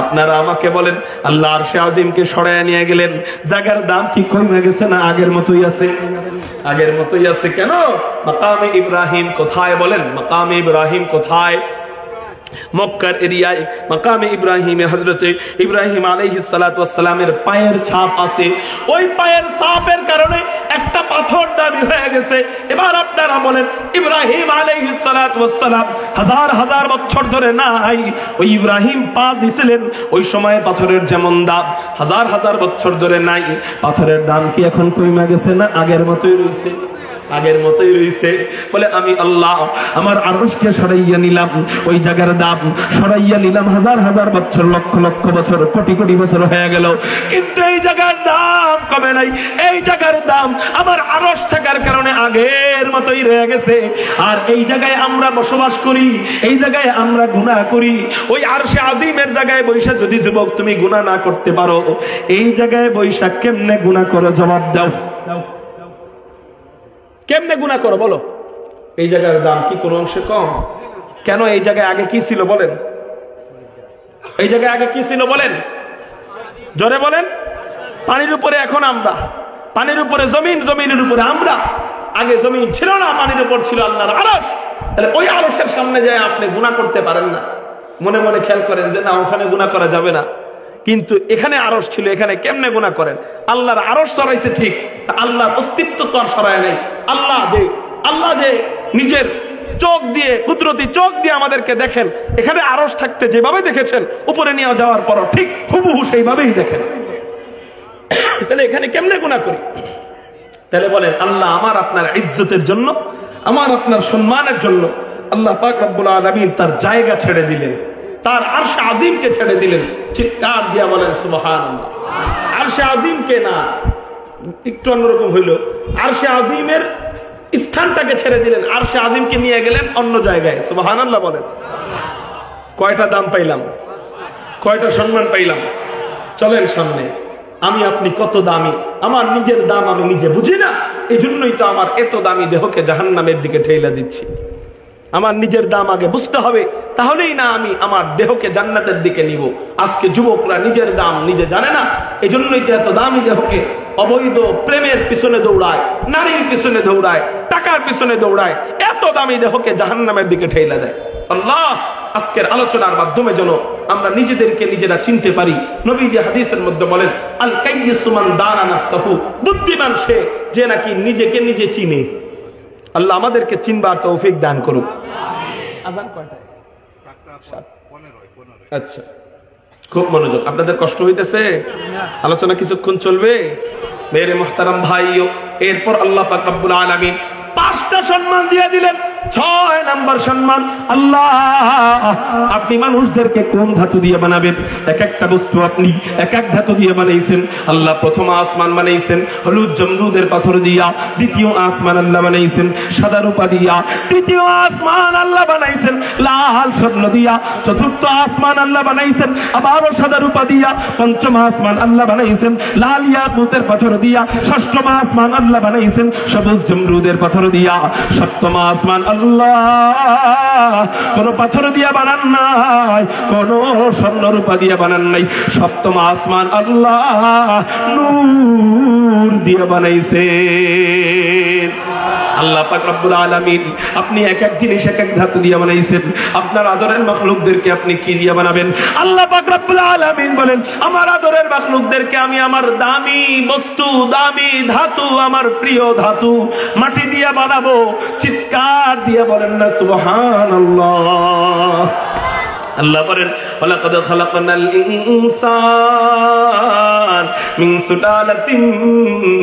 আপনারা আমাকে বলেন আল্লাহ আরশে আজিমকে সরাইয়া নিয়ে গেলেন, জায়গার দাম কি কমে গেছে না আগের মতোই আছে? আগের মতোই আছে। কেন? মাকামে ইব্রাহিম কোথায়? বলেন মাকামে ইব্রাহিম কোথায়? মক্কার এরিয়ায় মাকামে ইব্রাহিমে হযরতে ইব্রাহিম আলাইহিস সালাতু ওয়াস সালামের পায়ের ছাপ আছে। ওই পায়ের ছাপের কারণে একটা পাথর দামি হয়ে গেছে। এবার আপনারা বলেন ইব্রাহিম আলাইহিস সালাতু ওয়াস সালাম হাজার হাজার বছর ধরে নাই, ওই ইব্রাহিম পা দিছিলেন ওই সময় পাথরের যেমন দাম হাজার হাজার বছর ধরে নাই, পাথরের দাম কি এখন কমে গেছে না আগের মতোই রয়েছে? আগের মতোই রয়েছে। বলে আমি আল্লাহ আমার আরশকে সরাইয়া নিলাম, ওই জায়গার দাম সরাইয়া নিলাম হাজার হাজার বছর, লক্ষ লক্ষ বছর, কোটি কোটি বছর হয়ে গেল, কিন্তু এই জায়গার দাম কমে নাই। এই জায়গার দাম আমার আরশ থাকার কারণে আগের মতোই রয়ে গেছে। আর এই জায়গায় আমরা বসবাস করি, এই জায়গায় আমরা গুনাহ করি। ওই আরশে আজিমের জায়গায় বৈশা যদি যুবক তুমি গুনাহ না করতে পারো, এই জায়গায় বৈশা কেমনে গুনাহ করো? জবাব দাও। কেমনে গুনাহ করো বলো? এই জায়গার দাম কি কোনো অংশে কম? কেন? এই জায়গায় আগে কি ছিল বলেন? এই জায়গায় আগে কি ছিল বলেন? জোরে বলেন। পানির উপরে এখন আমরা, পানির উপরে জমিন, জমিনের উপরে আমরা। আগে জমিন ছিল না, পানির উপর ছিল আল্লাহর আরশ। তাহলে ওই আরশের সামনে যায় আপনি গুনাহ করতে পারেন না। মনে মনে খেয়াল করেন যে না ওখানে গুনাহ করা যাবে না, কিন্তু এখানে আরশ ছিল, এখানে কেমনে গুনাহ করেন? আল্লাহর আরশ সরাইছে ঠিক, আল্লাহর অস্তিত্ব তো আর সরায় নাই। আল্লাহ যে নিজের চোখ দিয়ে, কুদরতি চোখ দিয়ে আমাদেরকে দেখেন, এখানে আরশ থাকতে যেভাবে দেখেছেন উপরে নিয়ে যাওয়ার পর ঠিক হুবহু সেইভাবেই দেখেন। তাহলে এখানে কেমনে গুনাহ করি? তাহলে বলেন আল্লাহ আমার আপনার ইজ্জতের জন্য, আমার আপনার সম্মানের জন্য আল্লাহ পাক রব্বুল আলামিন তার জায়গা ছেড়ে দিলেন, তার আরশে আজিমকে ছেড়ে দিলেন। চিৎকার দিয়া বলেন সুবহানাল্লাহ। আরশে আজিমকে না, একটু অন্যরকম হইল, আরশে আজিমের স্থানটাকে ছেড়ে দিলেন, আরশে আজিমকে নিয়ে গেলেন অন্য জায়গায়। সুবহানাল্লাহ বলেন। কয়টা দাম পাইলাম? কয়টা সম্মান পাইলাম? চলেন সামনে। আমি আপনি কত দামি, আমার নিজের দাম আমি নিজে বুঝি না, এই জন্যই তো আমার এত দামি দেহকে জাহান্নামের দিকে ঠেলে দিচ্ছি। আমার নিজের দাম আগে বুঝতে হবে, তাহলেই না আমি আমার দেহকে জান্নাতের দিকে নিব। আজকে যুবকরা নিজের দাম নিজে জানে না, এই জন্যই তো এত দামি দেহকে অবৈধ প্রেমের পিছনে দৌড়ায়, নারীর পিছনে দৌড়ায়, টাকার পিছনে দৌড়ায়, এত দামি দেহকে জাহান্নামের দিকে ঠেলে দেয়। আল্লাহ আজকের আলোচনার মাধ্যমে যেন আমরা নিজেদেরকে নিজেরা চিনতে পারি। নবীজি হাদিসের মধ্যে বলেন আল কাইয়িসু মান দানা নাফসাহু, বুদ্ধিমান সে যে নাকি নিজেকে নিজে চিনে। আল্লাহ আমাদেরকে চিনবার তৌফিক দান করুক। আজান কয়টায়? আচ্ছা, খুব মনোযোগ। আপনাদের কষ্ট হইতেছে? আলোচনা কিছুক্ষণ চলবে। মেরে মুহতারাম ভাইও, এরপর আল্লাহ পাক রব্বুল আলামিন 5টা সম্মান দিয়ে দিলেন। 6 নাম্বার সম্মান, আল্লাহ আপনি মানুষদেরকে কোন ধাতু দিয়ে বানাবেন? এক একটা বস্তু আপনি এক এক ধাতু দিয়ে বানাইছেন। আল্লাহ প্রথম আসমান বানাইছেন হলুদ জমরুদের পাথর দিয়া, দ্বিতীয় আসমান আল্লাহ বানাইছেন সাদা রূপা দিয়া, তৃতীয় আসমান আল্লাহ বানাইছেন লাল স্বর্ণ দিয়া, চতুর্থ আসমান আল্লাহ বানাইছেন আবারও সাদা রূপা দিয়া, পঞ্চম আসমান আল্লাহ বানাইছেন লাল ইয়াকুতের পাথর দিয়া, ষষ্ঠম আসমান আল্লাহ বানাইছেন সবুজ জমরুদের পাথর দিয়া, সপ্তম আসমান আল্লাহ কোন পাথর দিয়া বানান নাই, কোন স্বর্ণ রূপা দিয়া বানান নাই। সপ্তম আসমান আল্লাহ নূর দিয়া বানাইছে। আল্লাহ পাক রব্বুল আলামিন আপনি এক এক জিনিস এক এক ধাতু দিয়ে বানাইছেন। আপনার আদরের মাখলুকদেরকে আপনি কি দিয়ে বানাবেন? আল্লাহ পাক রব্বুল আলামিন বলেন, আমার আদরের মাখলুকদেরকে আমি আমার দামি বস্তু, দামি ধাতু, আমার প্রিয় ধাতু মাটি দিয়ে বানাবো। চিৎকার দিয়ে বলেন না সুবহানাল্লাহ। আল্লাহ বলেন, ওয়ালাকাদ খালাকনাল ইনসান মিন সুলালাতিন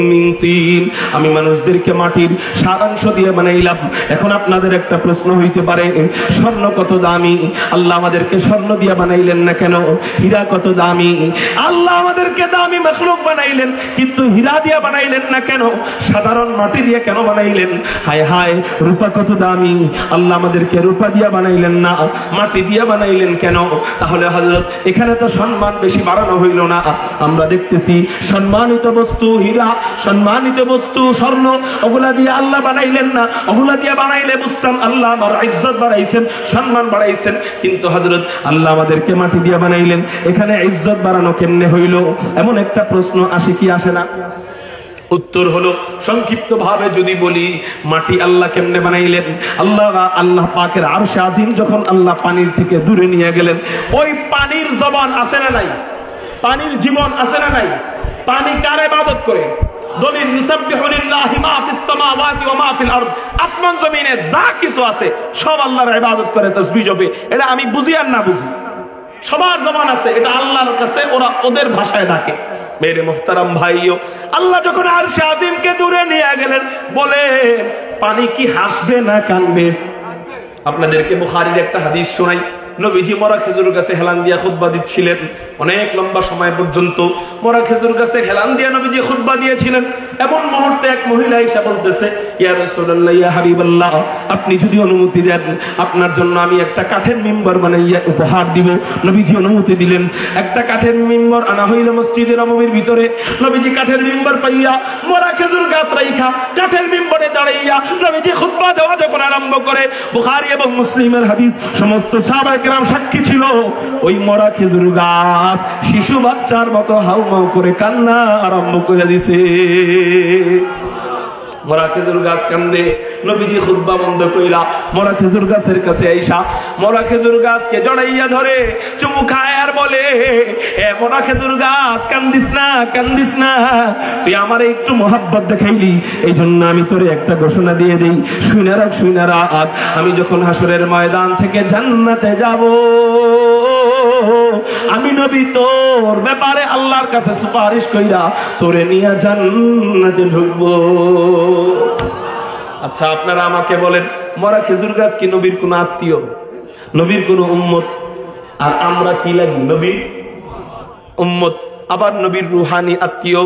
মিন তিন, আমি মানুষদেরকে মাটির সারাংশ দিয়ে বানাইলাম। এখন আপনাদের একটা প্রশ্ন হইতে পারে, স্বর্ণ কত দামি? আল্লাহ আমাদেরকে স্বর্ণ দিয়ে বানাইলেন না কেন? হীরা কত দামি? আল্লাহ আমাদেরকে দামি মাখলুক বানাইলেন, কিন্তু হীরা দিয়ে বানাইলেন না কেন? সাধারণ মাটি দিয়ে কেন বানাইলেন? হায় হায়, রূপা কত দামি? আল্লাহ আমাদেরকে রূপা দিয়ে বানাইলেন না, মাটি দিয়ে বানাইলেন কেন? তাহলে হযরত এখানে তো সম্মান বেশি বাড়ানো হইল না। আমরা দেখতেছি সম্মানিত বস্তু হীরা, সম্মানিত বস্তু স্বর্ণ, ওগুলা দিয়ে আল্লাহ বানাইলেন না। ওগুলা দিয়ে বানাইলে বুঝতাম আল্লাহ আমার ইজ্জত বাড়াইছেন, সম্মান বাড়াইছেন, কিন্তু হযরত আল্লাহ আমাদেরকে মাটি দিয়ে বানাইলেন। এখানে ইজ্জত বাড়ানো কেমনে হইল? এমন একটা প্রশ্ন আসে কি আসে না? উত্তর হলো, সংক্ষিপ্ত ভাবে যদি বলি, মাটি আল্লাহ কেমনে বানাইলেন? আল্লাহ পাকের আরশে আযীম যখন আল্লাহ পানির থেকে দূরে নিয়ে গেলেন, ওই পানির জবান আছে না নাই? পানির জীবন আছে না নাই? পানি কার ইবাদত করে? দলিল, ইউসাব্বিহু লিল্লাহি মা ফিস সামাওয়াতি ওয়া মা ফিল আরদ, আসমান জমিনে যা কিছু আছে সব আল্লাহর ইবাদত করে, তাসবিহ জপে। এটা আমি বুঝি আর না বুঝি, সবার জবান আছে, এটা আল্লাহর কাছে ওরা ওদের ভাষায় ডাকে। মেরে মুহতারাম ভাইও, আল্লাহ যখন আরশে আযীমকে দূরে নিয়ে গেলেন, বলে পানি কি হাসবে না কাঁদবে? আপনাদেরকে বুখারীর একটা হাদিস শোনাই। নবীজি মরা খেজুর গাছে হেলান দিয়া খুতবা দিচ্ছিলেন। অনেক লম্বা সময় পর্যন্ত মরা খেজুর গাছে হেলান দিয়া নবীজি খুতবা দিয়েছিলেন। এমন মুহূর্তে এক মহিলা এসে বলতেছে, ইয়া রাসূলুল্লাহ, ইয়া হাবিবাল্লাহ, আপনি যদি অনুমতি দেন, আপনার জন্য আমি একটা কাঠের মিম্বর বানাইয়া উপহার দিব। নবীজি অনুমতি দিলেন। একটা কাঠের মিম্বর আনা হইল মসজিদে নববীর ভিতরে। নবীজি কাঠের মিম্বর পাইয়া মরা খেজুর গাছ রাইখা কাঠের মিম্বরে দাঁড়াইয়া নবীজি খুতবা দেওয়া যখন আরম্ভ করে, বুখারী এবং মুসলিমের হাদিস, সমস্ত সাহাবায়ে কেরাম সাক্ষী ছিল। ওই মরা খেজুর গাছ শিশু বাচ্চার মতো হাউমাউ করে কান্না আরম্ভ করে দিছে। মরা খেজুর গাছ কান্দে। নবীজি খুতবা বন্ধ কইরা মরা খেজুর গাছের কাছে আইসা মরা খেজুর গাছকে জড়াইয়া ধরে চুমু খায় আর বলে, এ মরা খেজুর গাছ, কান্দিস না, কান্দিস না, তুই আমারে একটু মোহাব্বত দেখাইলি, এই জন্য আমি তোরে একটা ঘোষণা দিয়ে দেই, শুনে রাখ, শুনে রাখ, আমি যখন হাসরের ময়দান থেকে জান্নাতে যাব, আমি নবী তোর ব্যাপারে আল্লাহর কাছে সুপারিশ কইরা তোরে নিয়ে জান্নাতে ঢুকবো। আচ্ছা, আপনারা আমাকে বলেন, মরা খেজুর গাছ কি নবীর কোন আত্মীয়, নবীর কোন উম্মত? আর আমরা কি লাগি? নবীর উম্মত, আবার নবীর রুহানি আত্মীয়।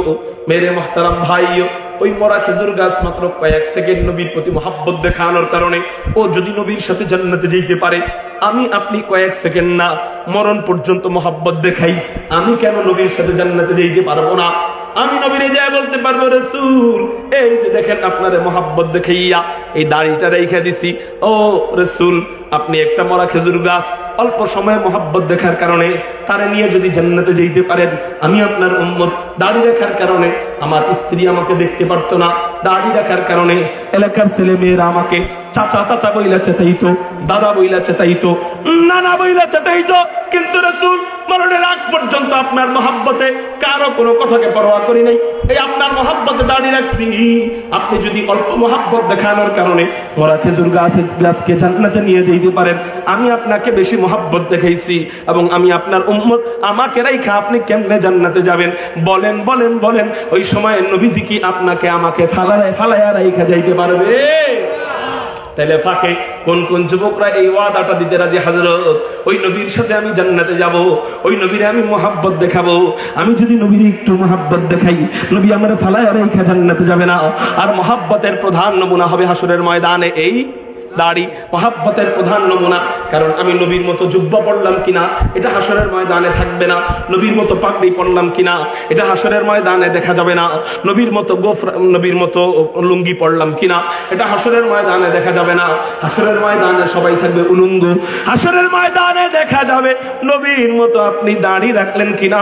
মেরে মুহতারাম ভাইও, ওই মরা খেজুর গাছ মাত্র কয়েক সেকেন্ড নবীর প্রতি মহব্বত দেখানোর কারণে ও যদি নবীর সাথে জান্নাতে যেতে পারে, আমি আপনি কয়েক সেকেন্ড না, মরণ পর্যন্ত মহব্বত দেখাই, আমি কেন নবীর সাথে জান্নাতে যেতে পারবো না? আমি নবীরে যায় বলতে পারবো, রাসূল, এই যে দেখেন আপনারে মহব্বত দেখাইয়া এই দাড়িটা রেখে দিছি, ও রাসূল, আপনি একটা মরা খেজুর গাছ অল্প সময়ে মহব্বত দেখার কারণে তারে নিয়ে যদি জান্নাতে যেতে পারেন, আমি আপনার উম্মত দাড়ি রাখার কারণে আমার স্ত্রী আমাকে দেখতে পারতো না, দাড়ি রাখার কারণে এলাকার ছেলে মেয়েরা আমাকে চাচা চাচা বইলা চেতাইতো, দাদা বইলা চেতাইতো, নানা বইলা চেতাইতো, কিন্তু রাসূল মরণের আগ পর্যন্ত আপনার মহব্বতে কারো কোনো কথাকে পরোয়া করি নাই। এই আপনার মহব্বতে দাঁড়িয়ে রাখছি। আপনি যদি অল্প মহব্বত দেখানোর কারণে মরা খেজুর গাছকে জান্নাতে নিয়ে যেতে পারেন, আমি আপনাকে বেশি মহব্বত দেখাইছি এবং আমি আপনার উম্মত, আমাকে রাইখা আপনি কেমনে জান্নাতে যাবেন? বলেন বলেন বলেন। ওই সময় নবীজি কি আপনাকে আমাকে ফালায়া রাইখা যাইতে পারবে? তাহলে ফাঁকে কোন কোন যুবকরা এই ওয়াদাটা দিতে রাজি? হযরত, ওই নবীর সাথে আমি জান্নাতে যাব, ওই নবীরে আমি মহব্বত দেখাবো। আমি যদি নবীর একটু মহব্বত দেখাই, নবী আমার ফালায়া রাইখা জান্নাতে যাবে না। আর মহব্বতের প্রধান নমুনা হবে হাসরের ময়দানে এই দাড়ি, মহব্বতের প্রধান নমুনা। কারণ আমি নবীর মতো জুব্বা পড়লাম কিনা এটা হাসরের ময়দানে থাকবে না, নবীর মতো পাগড়ি পড়লাম কিনা এটা হাসরের ময়দানে দেখা যাবে না, নবীর মতো নবীর মতো লুঙ্গি পড়লাম কিনা এটা হাসরের ময়দানে দেখা যাবে না। হাসরের ময়দানে সবাই থাকবে উলঙ্গ। হাসরের ময়দানে দেখা যাবে নবীর মতো আপনি দাড়ি রাখলেন কিনা।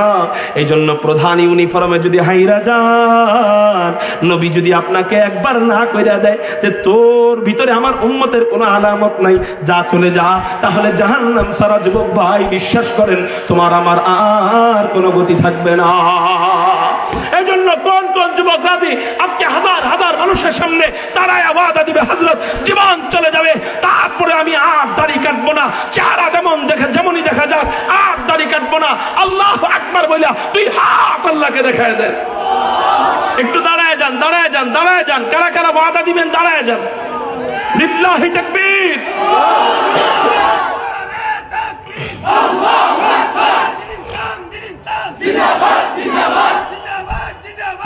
এই জন্য প্রধান ইউনিফর্মে যদি হাইরা যান, নবী যদি আপনাকে একবার না কইরা দেয় যে তোর ভিতরে আমার উম্মতের কোনো আলামত নাই, যা চলে যা, তাহলে জাহান্নাম সারা। যুবক ভাই, বিশ্বাস করেন তোমার আমার আর কোনো গতি থাকবে না। এই জন্য কোন কোন যুবক রাজি আজকে হাজার হাজার মানুষের সামনে তারাই ওয়াদা দিবে, হযরত জীবন চলে যাবে তারপরে আমি আর দাড়ি কাটবো না, চেহারা যেমনই দেখা যাক আর দাড়ি কাটবো না। আল্লাহু আকবার বইলা তুই হাত আল্লাহকে দেখায় দেন। একটু দাঁড়ায় যান, দাঁড়ায় যান, দাঁড়ায় যান। কারা কারা ওয়াদা দিবেন দাঁড়ায় যান। লিল্লাহি তাকবীর।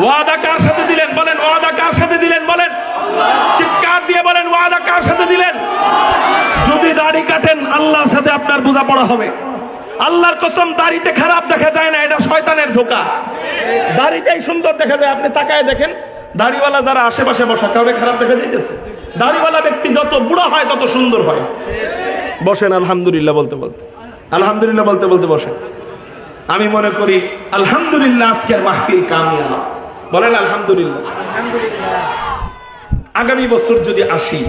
ওয়াদা কার সাথে দিলেন বলেন? ওয়াদা কার সাথে দিলেন বলেন? চিৎকার দিয়ে বলেন, ওয়াদা কার সাথে দিলেন? যদি দাড়ি কাটেন আল্লাহর সাথে আপনার বোঝাপড়া হবে। আল্লাহর কসম, দাড়িতে খারাপ দেখা যায় না, এটা শয়তানের ধোঁকা। দাড়িতেই সুন্দর দেখা যায়। আপনি তাকায় দেখেন, দাড়িওয়ালা যারা আশেপাশে বসা কাউকে খারাপ দেখা যাইতেছে? দাড়িওয়ালা ব্যক্তি যত বুড়া হয় তত সুন্দর হয়। বসেন আলহামদুলিল্লাহ বলতে বলতে, আলহামদুলিল্লাহ বলতে বলতে বসেন। আমি মনে করি আলহামদুলিল্লাহ আজকের মাহফিল কামিয়াব। বলেন আলহামদুলিল্লাহ। আগামী বছর যদি আসি,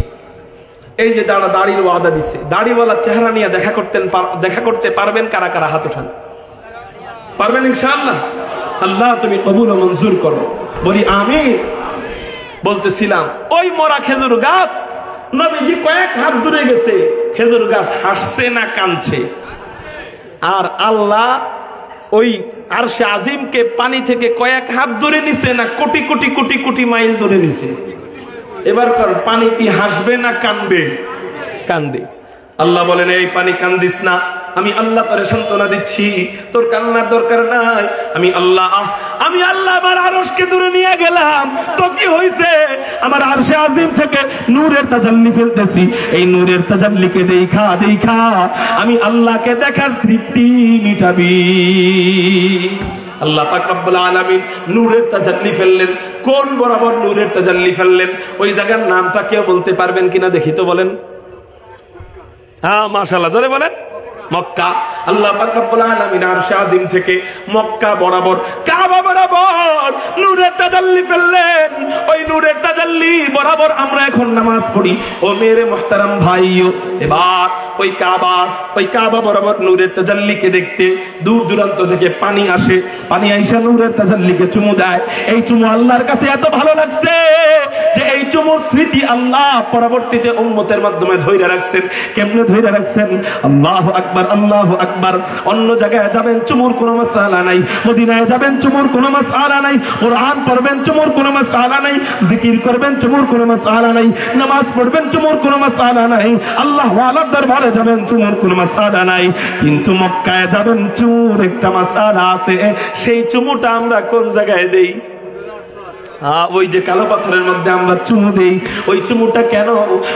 এই যে দাড়ির ওয়াদা দিছে, দাড়িওয়ালা চেহারা নিয়ে দেখা করতে পারবেন কারা কারা? হাত উঠান। পারবেন ইনশাআল্লাহ? আল্লাহ তুমি কবুল ও মঞ্জুর করো, বলি আমিন। বলতেছিলাম ওই মরা খেজুর গাছ, নবীজি কয়েক হাত দূরে গেছে, খেজুর গাছ হাসছে না কাঁদছে? আর আল্লাহ ওই আরশে আজিমকে পানি থেকে কয়েক হাত দূরে নিছে না কোটি কোটি কোটি কোটি মাইল দূরে নিছে? এবার পানি কি হাসবে না কাঁদবে? কান্দে। আল্লাহ বলেন এই পানি কান্দিস না, আমি আল্লাহ তোরে সান্ত্বনা দিচ্ছি, তোর কান্নার দরকার নাই। আমি আল্লাহ আমার আরশকে দূরে নিয়ে গেলাম, তো কি হইছে? আমার আরশে আজিম থেকে নূরের তাজাল্লি ফেলতেছি। এই নূরের তাজাল্লিকে দেখা দেখা আমি আল্লাহকে দেখার তৃপ্তি মিটাবি। আল্লাহ পাক রব্বুল আলামিন নূরের তাজাল্লি ফেললেন। কোন বরাবর নূরের তাজাল্লি ফেললেন? ওই জায়গার নামটা কেউ বলতে পারবেন কিনা দেখি তো, বলেন। হ্যাঁ মাশাআল্লাহ, জোরে বলেন। মক্কা। আল্লাহ পাক রব্বুল আলামিন আরশে আজিম থেকে মক্কা বরাবর, কাবা বরাবর নূরের তাজাল্লি ফেললেন। ওই নূরের তাজাল্লি বরাবর আমরা এখন নামাজ পড়ি। ও মেরে মুহতারাম ভাইও, এবার ওই কাবা বরাবর নূরের তাজাল্লিকে দেখতে দূর দূরান্ত থেকে পানি আসে। পানি আইসা নূরের তাজাল্লিকে চুমু দেয়। এই চুমু আল্লাহর কাছে এত ভালো লাগছে যে এই চুমুর স্মৃতি আল্লাহ পরবর্তীতে উম্মতের মাধ্যমে ধইরা রাখছেন। কেমনে ধইরা রাখছেন? আল্লাহু আকবার, আল্লাহু আকবার। অন্য জায়গায় যাবেন চুমুর কোনো মাসআলা নাই, মদিনায় যাবেন চুমুর কোনো মাসআলা নাই, কোরআন পড়বেন চুমুর কোনো মাসআলা নাই, জিকির করবেন চুমুর কোনো মাসআলা নাই, নামাজ পড়বেন চুমুর কোনো মাসআলা নাই, আল্লাহ ওয়ালার দরবারে যাবেন চুমুর কোনো মাসআলা নাই। কিন্তু মক্কায় যাবেন চুমুর একটা মাসআলা আছে। সেই চুমুটা আমরা কোন জায়গায় দেই? ওই যে কালো পাথরের মধ্যে আমরা চুমু দেই। ওই চুমুটা কেন?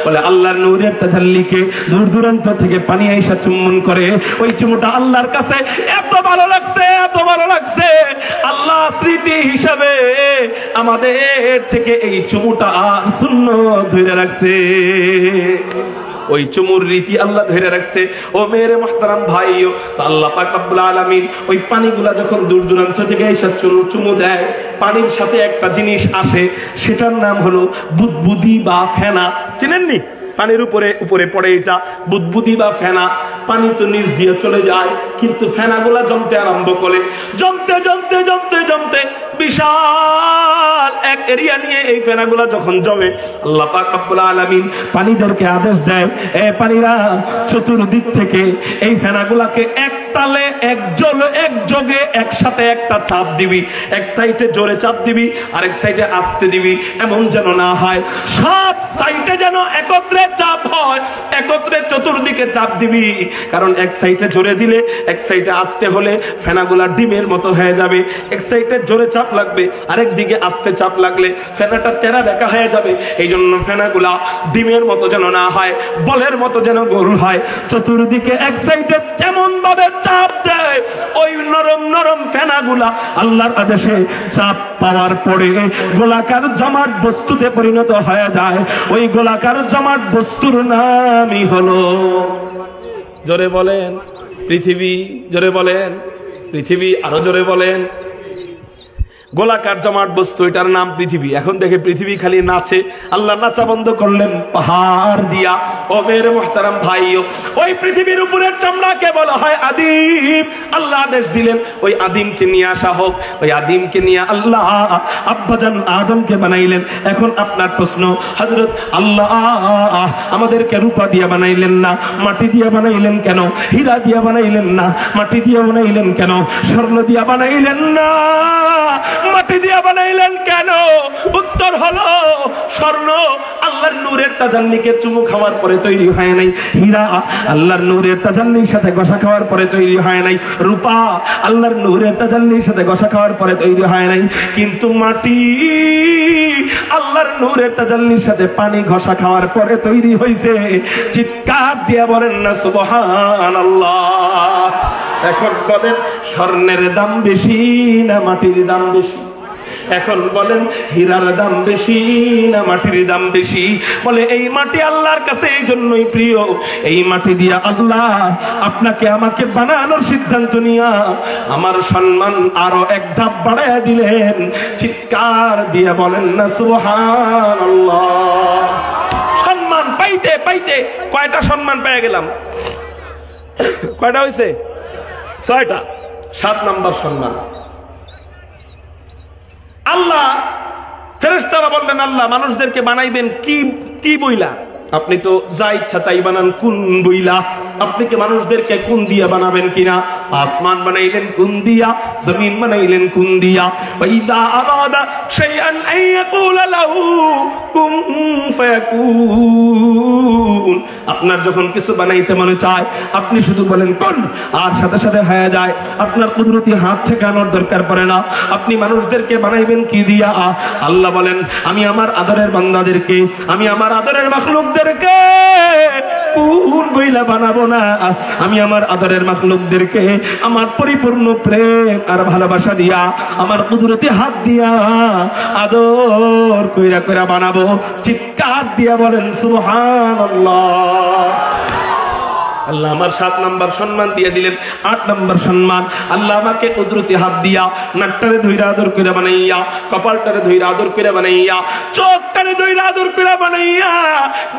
বলে আল্লাহর নূরের তাজাল্লিকে দূর দূরান্ত থেকে পানি আইসা চুম্বন করে। ওই চুমুটা আল্লাহর কাছে এত ভালো লাগছে, এত ভালো লাগছে, আল্লাহ স্মৃতি হিসাবে আমাদের থেকে এই চুমুটা সুন্নত ধরে রাখছে। ওই চুমুর রীতি আল্লাহ ধরে রাখছে। ও মেরে মুহতারাম ভাইও, তো আল্লাহ পাক রব্বুল আলামিন ওই পানিগুলা যখন দূর দূরান্ত থেকে এসে চুমু দেয়, পানির সাথে একটা জিনিস আসে, সেটার নাম হলো বুদবুদি বা ফেনা। চিনেননি? পানির উপরে উপরে পড়ে এটা বুদবুদি বা ফেনা। পানি তো নিচ দিয়ে চলে যায়, কিন্তু ফেনাগুলা জমতে আরম্ভ করে। জমতে জমতে জমতে জমতে বিশাল এক এরিয়া নিয়ে এই ফেনাগুলা যখন জমে, আল্লাহ পাক রব্বুল আলামিন পানিদেরকে আদেশ দেয়, এ পানিরা চতুর্দিক থেকে এই ফেনাগুলাকে এক তালে এক যোগে একসাথে একটা চাপ দিবি, এক সাইডে জোরে চাপ দিবি আর এক সাইডে আস্তে দিবি, এমন যেন না হয় সব সাইডে যেন একত্রে চাপ হয়, একত্রে চতুর্দিকে চাপ দিবি। কারণ এক সাইডে জোরে দিলে এক সাইডে আস্তে হলে ফেনাগুলা ডিমের মতো হয়ে যাবে, এক সাইডে জোরে চাপ লাগবে আরেক দিকে আস্তে চাপ লাগলে ফেনাটা তেরা বেঁকা হয়ে যাবে। এই জন্য ফেনাগুলা ডিমের মতো যেন না হয়, বলের মতো যেন গোল হয়। চতুর্দিকে এক সাইডে যেমন ভাবে চাপ দেয় ওই নরম নরম ফেনাগুলা আল্লাহর আদেশে চাপ পাওয়ার পরে গোলাকার জমাট বস্তুতে পরিণত হয়ে যায়। ওই গোলাকার জমাট বস্তুর নামই হলো, জোরে বলেন পৃথিবী, জোরে বলেন পৃথিবী, আরো জোরে বলেন। গোলাকার জমাট বস্তু, এটার নাম পৃথিবী। এখন দেখে পৃথিবী খালি নাচে, আল্লাহ নাচা বন্ধ করলেন পাহাড় দিয়া। ও মেরে মুহতারাম ভাইও, ওই পৃথিবীর উপরের চামড়াকে বলা হয় আদিম। আল্লাহ আদেশ দিলেন ওই আদিমকে নিয়ে আসা হোক। ওই আদিমকে নিয়ে আল্লাহ আব্বাজান আদমকে বানাইলেন। এখন আপনার প্রশ্ন, হযরত আল্লাহ আমাদেরকে রূপা দিয়া বানাইলেন না, মাটি দিয়া বানাইলেন কেন? হীরা দিয়া বানাইলেন না, মাটি দিয়া বানাইলেন কেন? স্বর্ণ দিয়া বানাইলেন না, মাটি দিয়া বানাইলেন কেন? উত্তর হলো স্বর্ণ আল্লাহর নূরের তাজাল্লিকে চুমু খাওয়ার পরে তৈরি হয় নাই, হীরা আল্লাহর নূরের তাজাল্লির সাথে ঘষা খাওয়ার পরে তৈরি হয় নাই, রূপা আল্লাহর নূরের তাজাল্লির সাথে ঘষা খাওয়ার পরে তৈরি হয় নাই। কিন্তু মাটি আল্লাহর নূরের তাজাল্লির সাথে পানি ঘষা খাওয়ার পরে তৈরি হয়েছে। চিৎকার দিয়া বলেন না সুবহানাল্লাহ। এখন বলেন স্বর্ণের দাম বেশি না মাটির দাম বেশি? এখন বলেন হীরার দাম বেশি না মাটির দাম বেশি? বলে এই মাটি আল্লাহর কাছে এই জন্যই প্রিয়, এই মাটি দিয়া আল্লাহ আপনাকে আমাকে বানানোর সিদ্ধান্ত নিয়া আমার সম্মান আরো এক ধাপ বাড়াইয়া দিলেন। চিৎকার দিয়া বলেন না সুবহানাল্লাহ। সম্মান পাইতে পাইতে কয়টা সম্মান পেয়ে গেলাম? কয়টা হয়েছে? 6টা। 7 নম্বর সম্মান। আল্লাহ ফেরেশতারা বললেন আল্লাহ মানুষদেরকে বানাইবেন কি বইলা? আপনি তো যা ইচ্ছা তাই বানান, কোন বইলা? আপনি কি মানুষদেরকে কোন দিয়া বানাবেন কিনা? আসমান বানাইলেন কোন দিয়া, জমিন বানাইলেন কোন দিয়া? ওয়াইদা আরাদা শাইআন আন ইয়াকুলা লাহু কুন ফায়াকুন। আপনার যখন কিছু বানাইতে মনে চায় আপনি শুধু বলেন কোন, আর সাথে সাথে হয়ে যায়। আপনার কুদরতি হাত ঠেকানোর দরকার পড়ে না। আপনি মানুষদেরকে বানাইবেন কি দিয়া? আল্লাহ বলেন আমি আমার আদরের বান্দাদেরকে, আমি আমার আদরের মাখলুকদেরকে কোন বইলা বানাবো না? আমি আমার আদরের মাখলুকদেরকে আমার পরিপূর্ণ প্রেম আর ভালোবাসা দিয়া, আমার কুদরতি হাত দিয়া আদর কইরা কইরা বানাবো। চিৎকার দিয়া বলেন সুবহানাল্লাহ। আল্লাহ আমার 7 নম্বর সম্মান দিয়ে দিলেন। 8 নম্বর সম্মান, আল্লাহ আমাকে কুদরতি হাত দিয়া নাকটারে ধইরা আদর করে বানাইয়া, কপালটারে ধইরা আদর করে বানাইয়া, চোখটারে ধইরা আদর করে বানাইয়া,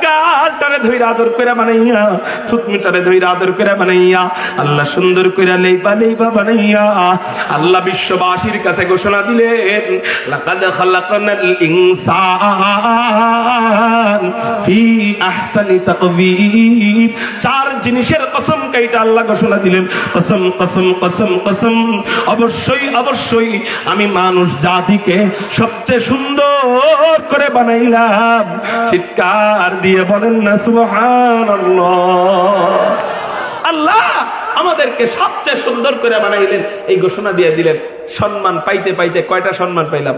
গালটারে ধইরা আদর করে বানাইয়া, থুতমিটারে ধইরা আদর করে বানাইয়া, আল্লাহ সুন্দর করে লেইবা লেইবা বানাইয়া আল্লাহ বিশ্ববাসীর কাছে ঘোষণা দিলেন লাকাদ খালাকনাল ইনসান ফি আহসানি তাকবীর। 4 জিনিসের কসম কাইটা আল্লাহ ঘোষণা দিলেন, কসম কসম কসম কসম, অবশ্যই অবশ্যই আমি মানুষ জাতিকে সবচেয়ে সুন্দর করে বানাইলাম। চিৎকার দিয়ে বলেন না সুবহানাল্লাহ। আল্লাহ আমাদেরকে সবচেয়ে সুন্দর করে বানাইলেন, এই ঘোষণা দিয়ে দিলেন। সম্মান পাইতে পাইতে কয়টা সম্মান পাইলাম?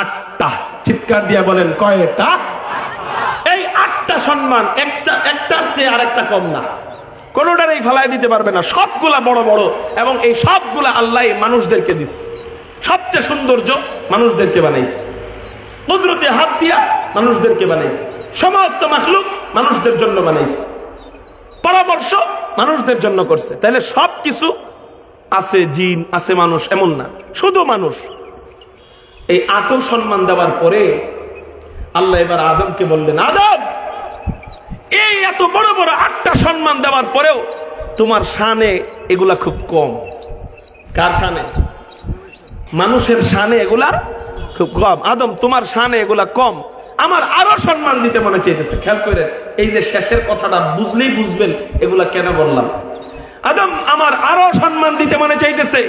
8টা। চিৎকার দিয়ে বলেন কয়টা? এই 8টা সম্মান, একটার চেয়ে আরেকটা কম না, কোনোটারই ফেলাই দিতে পারবে না। সবগুলা বড় বড়, এবং এই সবগুলা আল্লাহ মানুষদেরকে দিচ্ছে। সবচেয়ে সৌন্দর্য মানুষদেরকে বানাইছে, কুদরতি হাত দিয়া মানুষদেরকে বানাইছে, সমস্ত মাখলুক মানুষদের জন্য বানাইছে, পরামর্শ মানুষদের জন্য করছে। তাহলে সবকিছু আছে, জিন আছে, মানুষ এমন না, শুধু মানুষ। এই 8 সম্মান দেওয়ার পরে আল্লাহ এবার আদমকে বললেন, আদম এই এত বড় বড় 8টা সম্মান দেওয়ার পরেও তোমার শানে এগুলা খুব কম। কার শানে? মানুষের শানে এগুলা খুব কম। আদম তোমার শানে এগুলা কম, আমার আরো সম্মান দিতে মনে চাইতেছে। খেয়াল করে এই যে শেষের কথাটা বুঝলেই বুঝবেন এগুলা কেন বললাম। আদম আমার আরো সম্মান দিতে মনে চাইতেছে।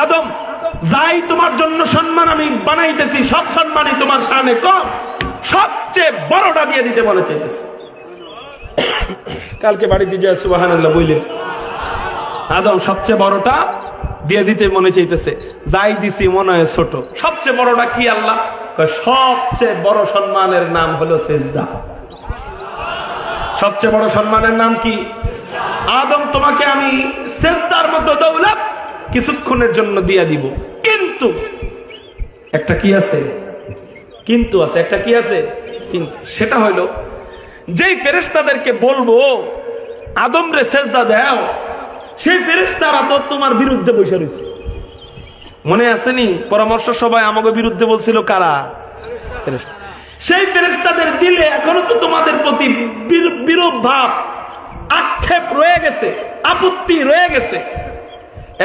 আদম যাই তোমার জন্য সম্মান আমি বানাইতেছি সব সম্মানই তোমার শানে কম, সবচেয়ে বড়টা দিয়ে দিতে মনে চাইতেছে। কালকে বাড়িতে যায় সুবহানাল্লাহ বললেন, আদম সবচেয়ে বড়টা দিয়ে দিতে মনে চাইতেছে, যাই দিছি মনে হয় ছোট। সবচেয়ে বড়টা কি আল্লাহ? সবচেয়ে বড় সম্মানের নাম হলো সেজদা। সবচেয়ে বড় সম্মানের নাম কি? আদম তোমাকে আমি সেজদার মতো দৌলত কিছুক্ষণের জন্য দিয়ে দিব, কিন্তু একটা কি আছে, কিন্তু আছে, একটা কি আছে, কিন্তু সেটা হইল যেই ফেরেশতাদেরকে বলবো আদম রে সেজদা দাও, সেই ফেরেশতারা তো তোমার বিরুদ্ধে বসে রয়েছে। মনে আসেনি পরামর্শ সবাই আমাকে বিরুদ্ধে বলছিল কারা? ফেরেশতা। সেই ফেরেশতাদের দিলে এখনো তো তোমাদের প্রতি বিরূপ ভাব, আক্ষেপ রয়ে গেছে, আপত্তি রয়ে গেছে।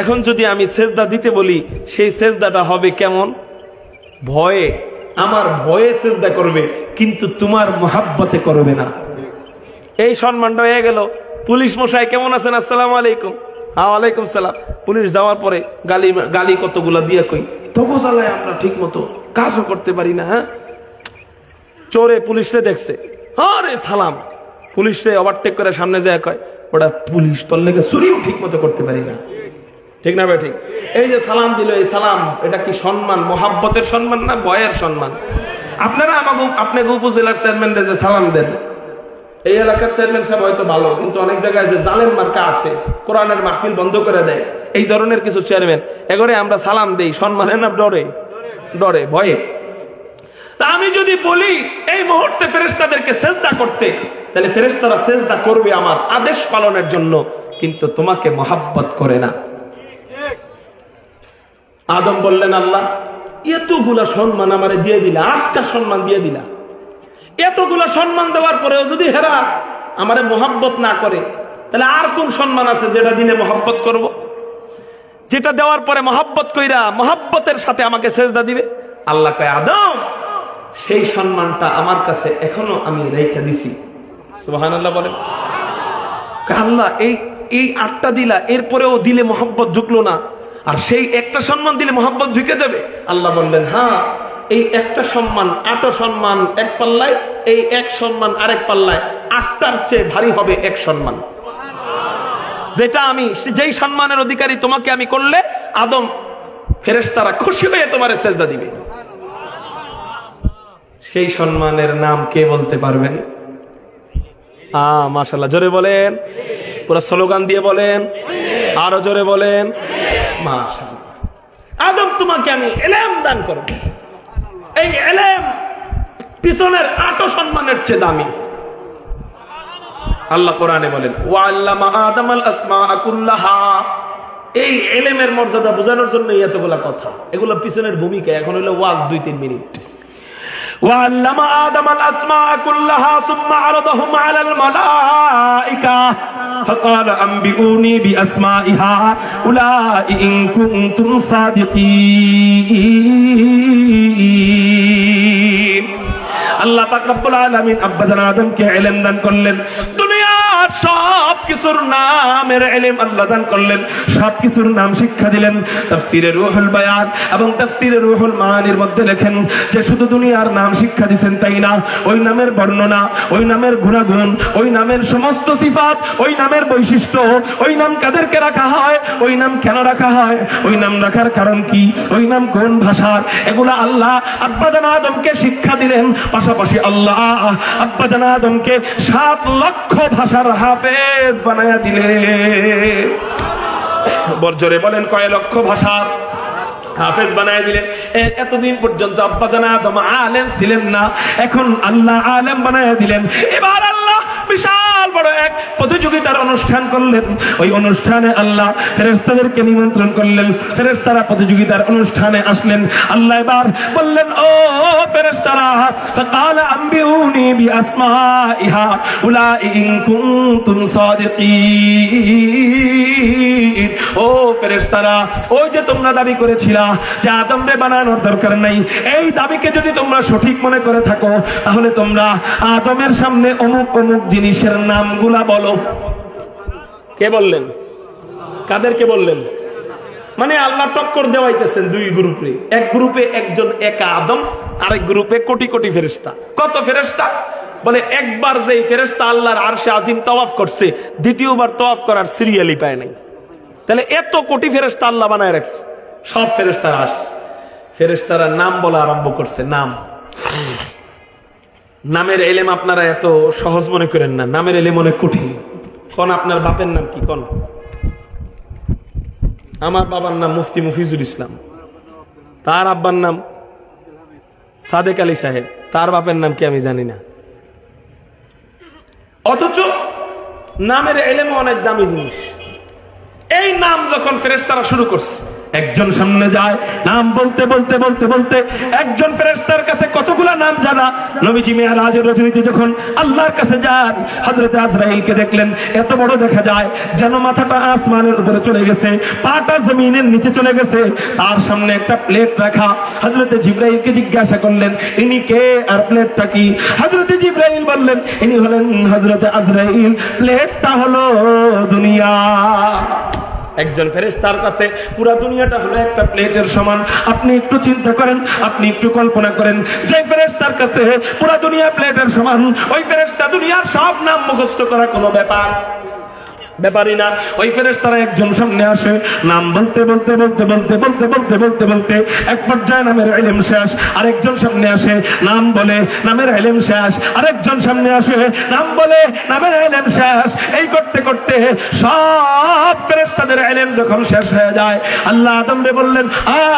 এখন যদি আমি সেজদা দিতে বলি, সেই সেজদাটা হবে কেমন? ভয়ে, আমার ভয়ে সেজদা করবে, কিন্তু তোমার মহাব্বতে করবে না। এই সম্মানটা হয়ে গেল। পুলিশ মশাই কেমন আছেন? আসসালামু আলাইকুম। ওয়ালাইকুম সালাম। পুলিশ যাওয়ার পরে গালি কতগুলা দিয়ে কই, তবু জ্বালায় আমরা ঠিক মতো কাজও করতে পারি না। হ্যাঁ, চোরে পুলিশরে দেখছে, আরে সালাম, পুলিশরে ওভারটেক করে সামনে যায় কয়, ওটা পুলিশ, তোর লেগে চুরিও ঠিক মতো করতে পারি না। ঠিক না ভাই? ঠিক। এই যে সালাম দিল, এই সালাম এটা কি সম্মান? মহাব্বতের সম্মান না ভয়ের সম্মান? আপনারা আপনাকে উপজেলার চেয়ারম্যান যে সালাম দেন, এই এলাকার চেয়ারম্যান সাহেব হয়তো ভালো, কিন্তু অনেক জায়গায় যে জালেম মার্কা আছে, কোরআনের মাহফিল বন্ধ করে দেয়, এই ধরনের কিছু চেয়ারম্যান, এগরে আমরা সালাম দেই সম্মানে না ডরে? ডরে, ভয়ে। তা আমি যদি বলি এই মুহূর্তে ফেরেশতাদেরকে সেজদা করতে, তাহলে ফেরেশতারা সেজদা করবে আমার আদেশ পালনের জন্য, কিন্তু তোমাকে মহাব্বত করে না। আদম বললেন, আল্লাহ এতগুলা সম্মান আমারে দিয়ে দিলা, 8টা সম্মান দিয়ে দিলা, এতগুলা সম্মান দেওয়ার পরেও যদি হেরা আমারে মহাব্বত না করে, তাহলে আর কোন সম্মান আছে যেটা দিলে মহাব্বত করব? যেটা দেওয়ার পরে মহাব্বত কইরা মহাব্বতের সাথে আমাকে সেজদা দিবে? আল্লাহ কয়, আদম সেই সম্মানটা আমার কাছে এখনো আমি রেখে দিছি। সুবহানাল্লাহ বলেন। আল্লাহ এই 8টা দিলা, এরপরেও দিলে মহাব্বত ঢুকলো না, আর সেই একটা সম্মান দিলে মহাব্বত ঢুকে যাবে? আল্লাহ বললেন, হ্যাঁ, এই একটা সম্মান 8 সম্মান এক পাল্লায়, এই এক সম্মান আরেক পাল্লায়, 8টার চেয়ে ভারী হবে এক সম্মান, যেটা আমি যেই সম্মানের অধিকারী তোমাকে আমি করলে আদম ফেরেশতারা খুশি হয়ে তোমারে সেজদা দিবে। সেই সম্মানের নাম কে বলতে পারবেন? মাশাআল্লাহ, জোরে বলেন, পুরো স্লোগান দিয়ে বলেন, আরো জোরে বলেন, মাশাআল্লাহ। আদম তোমাকে আমি ইলম দান করব, এই ইলম পিছনের 8 সম্মানের চেয়ে দামি। আল্লাহ কোরআনে বলেন, ওয়াল্লামা আদামাল আসমাআ কুল্লাহা। এই ইলমের মর্যাদা বোঝানোর জন্য এতগুলা কথা, এগুলো পিছনের ভূমিকা। এখন হলো ওয়াজ 2-3 মিনিট। وعلم آدم الأسماء كلها ثم عرضهم على الملائكة فقال أنبئوني بأسماء هؤلاء إن كنتم صادقين। আল্লাহ পাক রব্বুল আলামিন আব্বাজান আদমকে ইলম দান করলেন, দুনিয়ার সব কিছুর নামের ইলম আল্লাহ দান করলেন, সব কিছুর নাম শিক্ষা দিলেন। তাফসীরে রুহুল বায়ান এবং তাফসীরে রুহুল মানির মধ্যে লেখেন যে শুধু দুনিয়ার নাম শিক্ষা দিবেন তাই না, ওই নামের বর্ণনা, ওই নামের গুণাগুণ, ওই নামের সমস্ত সিফাত, ওই নামের বৈশিষ্ট্য, ওই নাম কাদেরকে রাখা হয়, ওই নাম কেন রাখা হয়, ওই নাম রাখার কারণ কি, ওই নাম কোন ভাষার, এগুলা আল্লাহ আব্বাজান আদমকে শিক্ষা দিলেন। পাশাপাশি আল্লাহ আব্বাজান আদমকে 7 লক্ষ ভাষার হাফেজ বানায়া দিলেন। বর্জরে বলেন, কয় লক্ষ ভাষার হাফেজ বানায় দিলেন। এতদিন পর্যন্ত আব্বাজান আদম আলেম ছিলেন না, এখন আল্লাহ আলেম বানায় দিলেন। এবার আল্লাহ বিশাল বড় এক প্রতিযোগিতার অনুষ্ঠান করলেন। ওই অনুষ্ঠানে আল্লাহ ফেরেশতাদেরকে নিমন্ত্রণ করলেন, ফেরেশতারা প্রতিযোগিতার অনুষ্ঠানে আসলেন। আল্লাহ এবার বললেন, ও ফেরেশতারা, ফাকালা আম্বিউনি বিআসমাইহা উলাই ইন কুনতুম সাদিকিন। ও ফেরেশতারা, ওই যে তোমরা দাবি করেছিলা যে আদমরে বানানোর দরকার নাই, এই দাবিকে যদি তোমরা সঠিক মনে করে থাকো তাহলে তোমরা আদমের সামনে অমুক অমুক জিনিসের নামগুলা বলো। কে বললেন? কাদেরকে বললেন? মানে আল্লাহ টক্কর দেওয়াইতেছেন দুই গ্রুপে। এক গ্রুপে একজন একা আদম, আরেক গ্রুপে কোটি কোটি ফেরেশতা। কত ফেরেশতা? বলে একবার যেই ফেরেশতা আল্লাহর আরশে আজিম তাওয়াফ করছে, দ্বিতীয়বার তাওয়াফ করার সিরিয়ালই পায় নাই। তাহলে এত কোটি ফেরেশতা আল্লাহ বানায় রাখছে। সব ফেরেশতারা আসছে, ফেরেশতারা নাম বলা আরম্ভ করছে। নাম, নামের এলেম আপনারা এত সহজ মনে করেন না, নামের এলেম অনেক কঠিন। কোন আপনার বাপের নাম কি? কোন? আমার বাবার নাম মুফতি মফিজুল ইসলাম, তার আব্বার নাম সাদেক আলী সাহেব, তার বাপের নাম কি আমি জানি না। অথচ নামের এলেম অনেক দামি জিনিস। এই নাম যখন ফেরেশতারা শুরু করছে, একজন সামনে যায়, নাম বলতে বলতে বলতে বলতে একজন ফেরেশতার কাছে কতগুলা নাম জানা। নবীজি মেরাজের রজনীতে যখন আল্লাহর কাছে যান, হযরত আজরাইলকে দেখলেন, এত বড় দেখা যায় যেন মাথাটা আসমানের উপরে চলে গেছে, পাটা জমিনের নিচে চলে গেছে। তার সামনে একটা প্লেট রাখা। হযরত জিবরাইলকে জিজ্ঞাসা করলেন, ইনি কে আর প্লেটটা কি? হযরত জিবরাইল বললেন, ইনি হলেন হযরত আজরাইল, প্লেটটা হলো দুনিয়া। একজন ফেরেশতার কাছে পুরা দুনিয়াটা হলো একটা প্লেটের সমান। আপনি একটু চিন্তা করেন, আপনি একটু কল্পনা করেন, যে ফেরেশতার কাছে পুরা দুনিয়া প্লেটের সমান, ওই ফেরেশতা দুনিয়ার সব নাম মুখস্থ করা কোনো ব্যাপারই না। ওই ফেরেশতারা একজন সামনে আসে, নাম বলতে বলতে বলতে বলতে বলতে বলতে বলতে বলতে এক পর্যায়ে নামের ইলম শেষ। আরেকজন সামনে আসে, নাম বলে, নামের ইলম শেষ। আরেকজন সামনে আসে, নাম বলে, নামের ইলম শেষ। এই করতে করতে সব ফেরেশতাদের ইলম যখন শেষ হয়ে যায়, আল্লাহ আদমরে বললেন,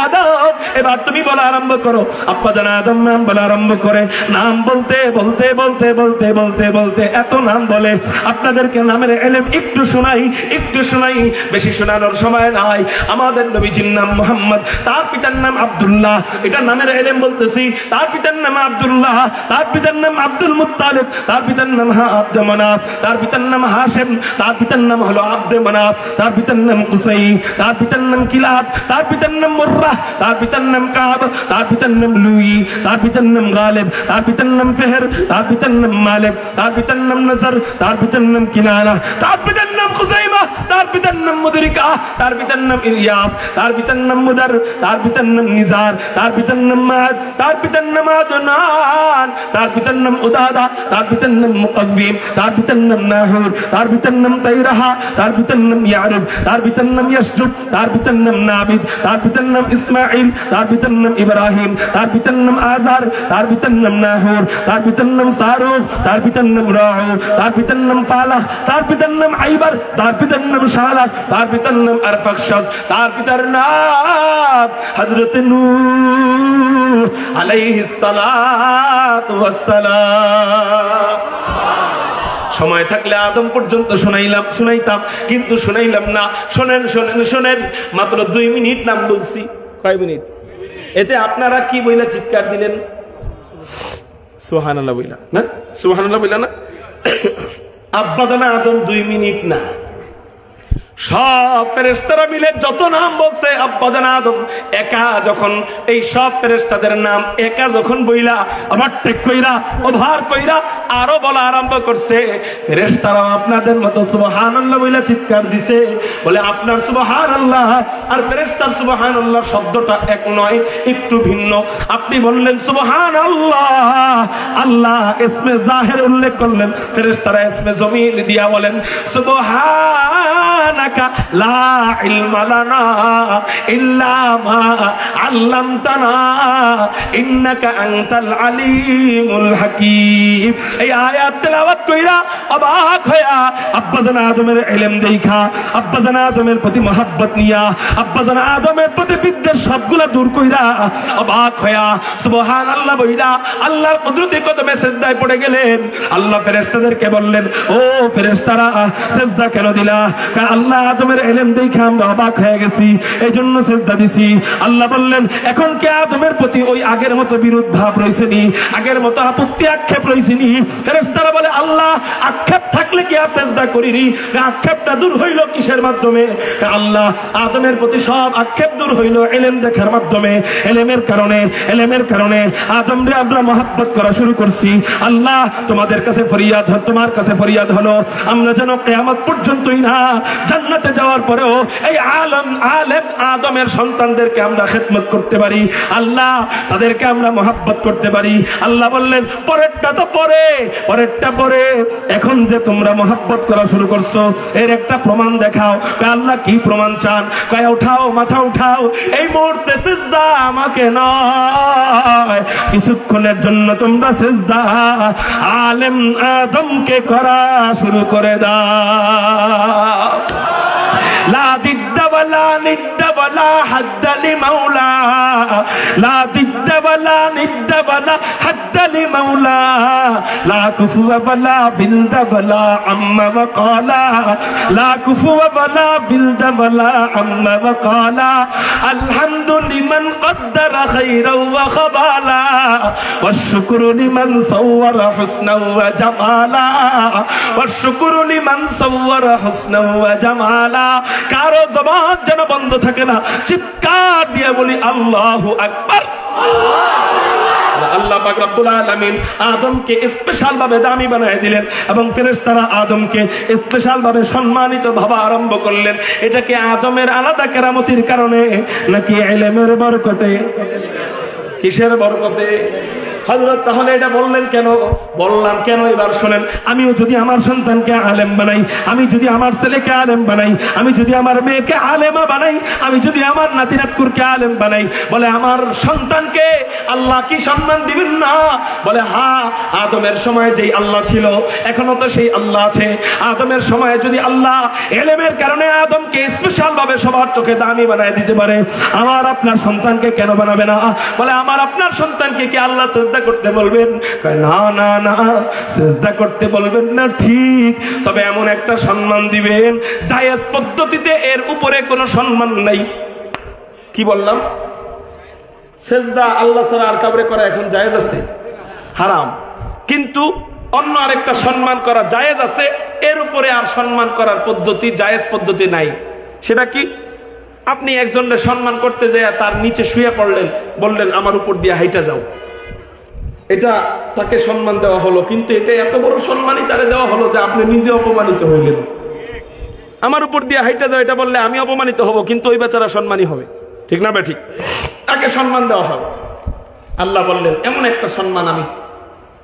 আদম এবার তুমি বলা আরম্ভ করো। আব্বা জান আদম নাম বলা আরম্ভ করে। নাম বলতে বলতে বলতে বলতে বলতে বলতে এত নাম বলে, আপনাদেরকে নামের ইলম একটু শোনাই, বেশি শোনানোর সময় নাই। আমাদের নবীজির নাম মুহাম্মদ, তার পিতার নাম আব্দুল্লাহ। এটা নামের ইলম বলতেছি। তার পিতার নাম আব্দুল্লাহ, তার পিতার নাম আব্দুল মুত্তালিব, তার পিতার নাম আব্দে মানাফ, তার পিতার নাম হাশিম, তার পিতার নাম হলো আব্দে মানাফ, তার পিতার নাম কুসাই, তার পিতার নাম কিলাব, তার পিতার নাম মুররাহ, তার পিতার নাম কাব, তার পিতার নাম লুই, তার পিতার নাম গালিব, তার পিতার নাম ফেহর, তার পিতার নাম মালিক, তার পিতার নাম নজর, তার পিতার নাম কিনানা, তার পিতার নাম খুজাইমা, তার পিতার নাম মুদরিকা, তার পিতার নাম ইলিয়াস, তার পিতার নাম মুদার, তার পিতার নাম নিজার, তার পিতার নাম মাদ, তার পিতার নাম আদনান, তার পিতার নাম উদাদা, তার পিতার নাম মুকাব্বিম, তার পিতার নাম নাহুর, তার পিতার নাম তাইরাহা, তার পিতার নাম ইয়ারব, তার পিতার নাম ইয়াসজুব, তার পিতার নাম নাবিদ, তার পিতার নাম ইসমাঈল, তার পিতার নাম ইব্রাহিম, তার পিতার নাম আজার, তার পিতার নাম নাহুর, তার পিতার নাম সারুখ, তার পিতার নাম রাউ, তার পিতার নাম ফালাহ, তার পিতার নাম আইবার, তার পিতার নাম শালাহ, তার পিতার নাম আরফাকশাস, তার পিতার নাম হযরত নূহ আলাইহিস সালাতু ওয়াস সালাম। সময় থাকলে আদম পর্যন্ত শুনাইতাম, কিন্তু শুনাইলাম না। শোনেন, মাত্র 2 মিনিট নাম বলছি। কয় মিনিট? এতে আপনারা কি বইলা চিৎকার দিলেন? সুবহানাল্লাহ বইলা না? সুবহানাল্লাহ বইলা না? আব্বা জানা আদম 2 মিনিট না, সব ফেরেশতারা মিলে যত নাম বলছে, আব্বা জান আদম একা যখন এই সব ফেরেশতাদের নাম একা যখন বইলা ওভারটেক কইরা ওভার কইরা আরো বলা আরম্ভ করছে, ফেরেশতারা আপনাদের মতো সুবহানাল্লাহ বইলা চিৎকার দিছে। বলে আপনার সুবহানাল্লাহ আর ফেরেশতার সুবহানাল্লাহ শব্দটা এক নয়, একটু ভিন্ন। আপনি বললেন সুবহানাল্লাহ, আল্লাহ ইসমে জাহির উল্লেখ করলেন, ফেরেশতারা ইসমে জমির দিয়া বলেন সুবহানাকা লা ইলমা লানা ইল্লা মা আল্লামতানা ইন্নাকা আনতাল আলিমুল হাকীম। এই আয়াত তেলাওয়াত কইরা অবাক হইয়া আব্বাজান আদমের ইলম দেখা, আব্বাজান আদমের প্রতি মহব্বত নিয়া, আব্বাজান আদমের প্রতি বিদ্বেষ সবগুলা দূর কইরা অবাক হইয়া সুবহানাল্লাহ বইলা আল্লাহর কুদরতি কদমে সিজদায় পড়ে গেলেন। আল্লাহ ফেরেশতাদেরকে বললেন, ও ফেরেশতারা সিজদা কেন দিলা? আল্লাহ আল্লাহ আদমের ইলম দেখে আমরা অবাক হয়ে গেছি, এই জন্য সিজদা দিছি। আল্লাহ বললেন এখন কি আদমের প্রতি ওই আগের মতো বিরোধ ভাব রয়েছে নি, আগের মতো আপত্তি আক্ষেপ রয়েছে নি? ফেরেশতারা বলে আল্লাহ আক্ষেপ থাকলে কি আর সিজদা করিনি? আক্ষেপটা দূর হইল কিসের মাধ্যমে? আল্লাহ আদমের প্রতি সব আক্ষেপ দূর হইল ইলম দেখার মাধ্যমে। ইলমের কারণে আদমরে আমরা মহব্বত করা শুরু করছি। আল্লাহ তোমাদের কাছে ফরিয়াদ, তোমার কাছে ফরিয়াদ হলো আমরা যেন কিয়ামত পর্যন্তই না, জান্নাতে যাওয়ার পরেও এই আলেম আদমের সন্তানদেরকে আমরা খেদমত করতে পারি, আল্লাহ তাদেরকে আমরা মহব্বত করতে পারি। আল্লাহ বললেন পরেরটা তো পরেরটা পরে, এখন যে তোমরা মহব্বত করা শুরু করছো এর একটা প্রমাণ দেখাও। আল্লাহ কি প্রমাণ চান? কয় উঠাও, মাথা উঠাও, এই মুহূর্তে সিজদা আমাকে নয়, কিছুক্ষণের জন্য তোমরা সিজদা আলেম আদমকে করা শুরু করে দাও। লা দিদ্দা ওয়ালা নিদ্দা ওয়ালা হাদ্দা লিমাওলা, লা দিদ্দা ওয়ালা নিদ্দা ওয়ালা হাদ্দা লিমাওলা, লা কুফুয়া ওয়ালা বিলদা ওয়ালা আম্মা ওয়াকালা, লা কুফুয়া ওয়ালা বিলদা ওয়ালা আম্মা ওয়াকালা, আলহামদু লিমান কদ্দারা খাইরাও ওয়া খাবালা, ওয়াশকুরু লিমান সাওয়ারা হুসনা ওয়া জামালা, ওয়াশকুরু লিমান সাওয়ারা হুসনা ওয়া জামালা। কারো জবান যেন বন্ধ থাকে না, চিৎকার দিয়ে বলি আল্লাহু আকবার। আল্লাহ পাক রব্বুল আলামিন আদমকে স্পেশাল ভাবে দামি বানায় দিলেন এবং ফেরেশতারা আদমকে স্পেশাল ভাবে সম্মানিত ভাবা আরম্ভ করলেন। এটা কি আদমের আলাদা কেরামতির কারণে নাকি ইলমের বরকতে? কিসের বরকতে? হযরত তাহলে এটা বললেন কেন? বললাম কেন এবার শুনেন। আমিও যদি আমার সন্তানকে আলেম বানাই, আমি যদি আমার ছেলেকে আলেম বানাই, আমি যদি আমার মেয়েকে আলেমা বানাই, আমি যদি আমার নাতি নাতকুরকে আলেম বানাই, বলে আমার সন্তানকে আল্লাহ কি সম্মান দিবেন না? বলে হ্যাঁ, আদমের সময় যেই আল্লাহ ছিল এখনো তো সেই আল্লাহ আছে। আদমের সময় যদি আল্লাহ ইলমের কারণে আদমকে স্পেশাল ভাবে সবার চোখে দামি বানায় দিতে পারে, আমার আপনার সন্তানকে কেন বানাবে না? বলে আমার আপনার সন্তানকে কি আল্লাহ সিজদা করতে বলবেন? না না না, সিজদা করতে বলবেন না ঠিক, তবে এমন একটা সম্মান দিবেন জায়েজ পদ্ধতিতে, এর উপরে কোনো সম্মান নাই। কি বললাম? সিজদা আল্লাহ ছাড়া আর কাউরে করা এখন জায়েজ আছে? হারাম। কিন্তু অন্য আরেকটা সম্মান করা জায়েজ আছে, এর উপরে আর সম্মান করার পদ্ধতি জায়েজ পদ্ধতি নাই। সেটা কি? আপনি একজনের সম্মান করতে যায় তার নিচে শুয়ে পড়লেন, বললেন আমার উপর দিয়ে হাইটা যাও, এটা তাকে সম্মান দেওয়া হলো, কিন্তু এটা এত বড় সম্মানই তারে দেওয়া হলো যে আপনি নিজে অপমানিত হইলেন। আমার উপর দিয়ে হাইটা যাও এটা বললে আমি অপমানিত হব, কিন্তু ওই বেচারা সম্মানী হবে। ঠিক না বেঠিক? তাকে সম্মান দেওয়া হবে। আল্লাহ বললেন এমন একটা সম্মান আমি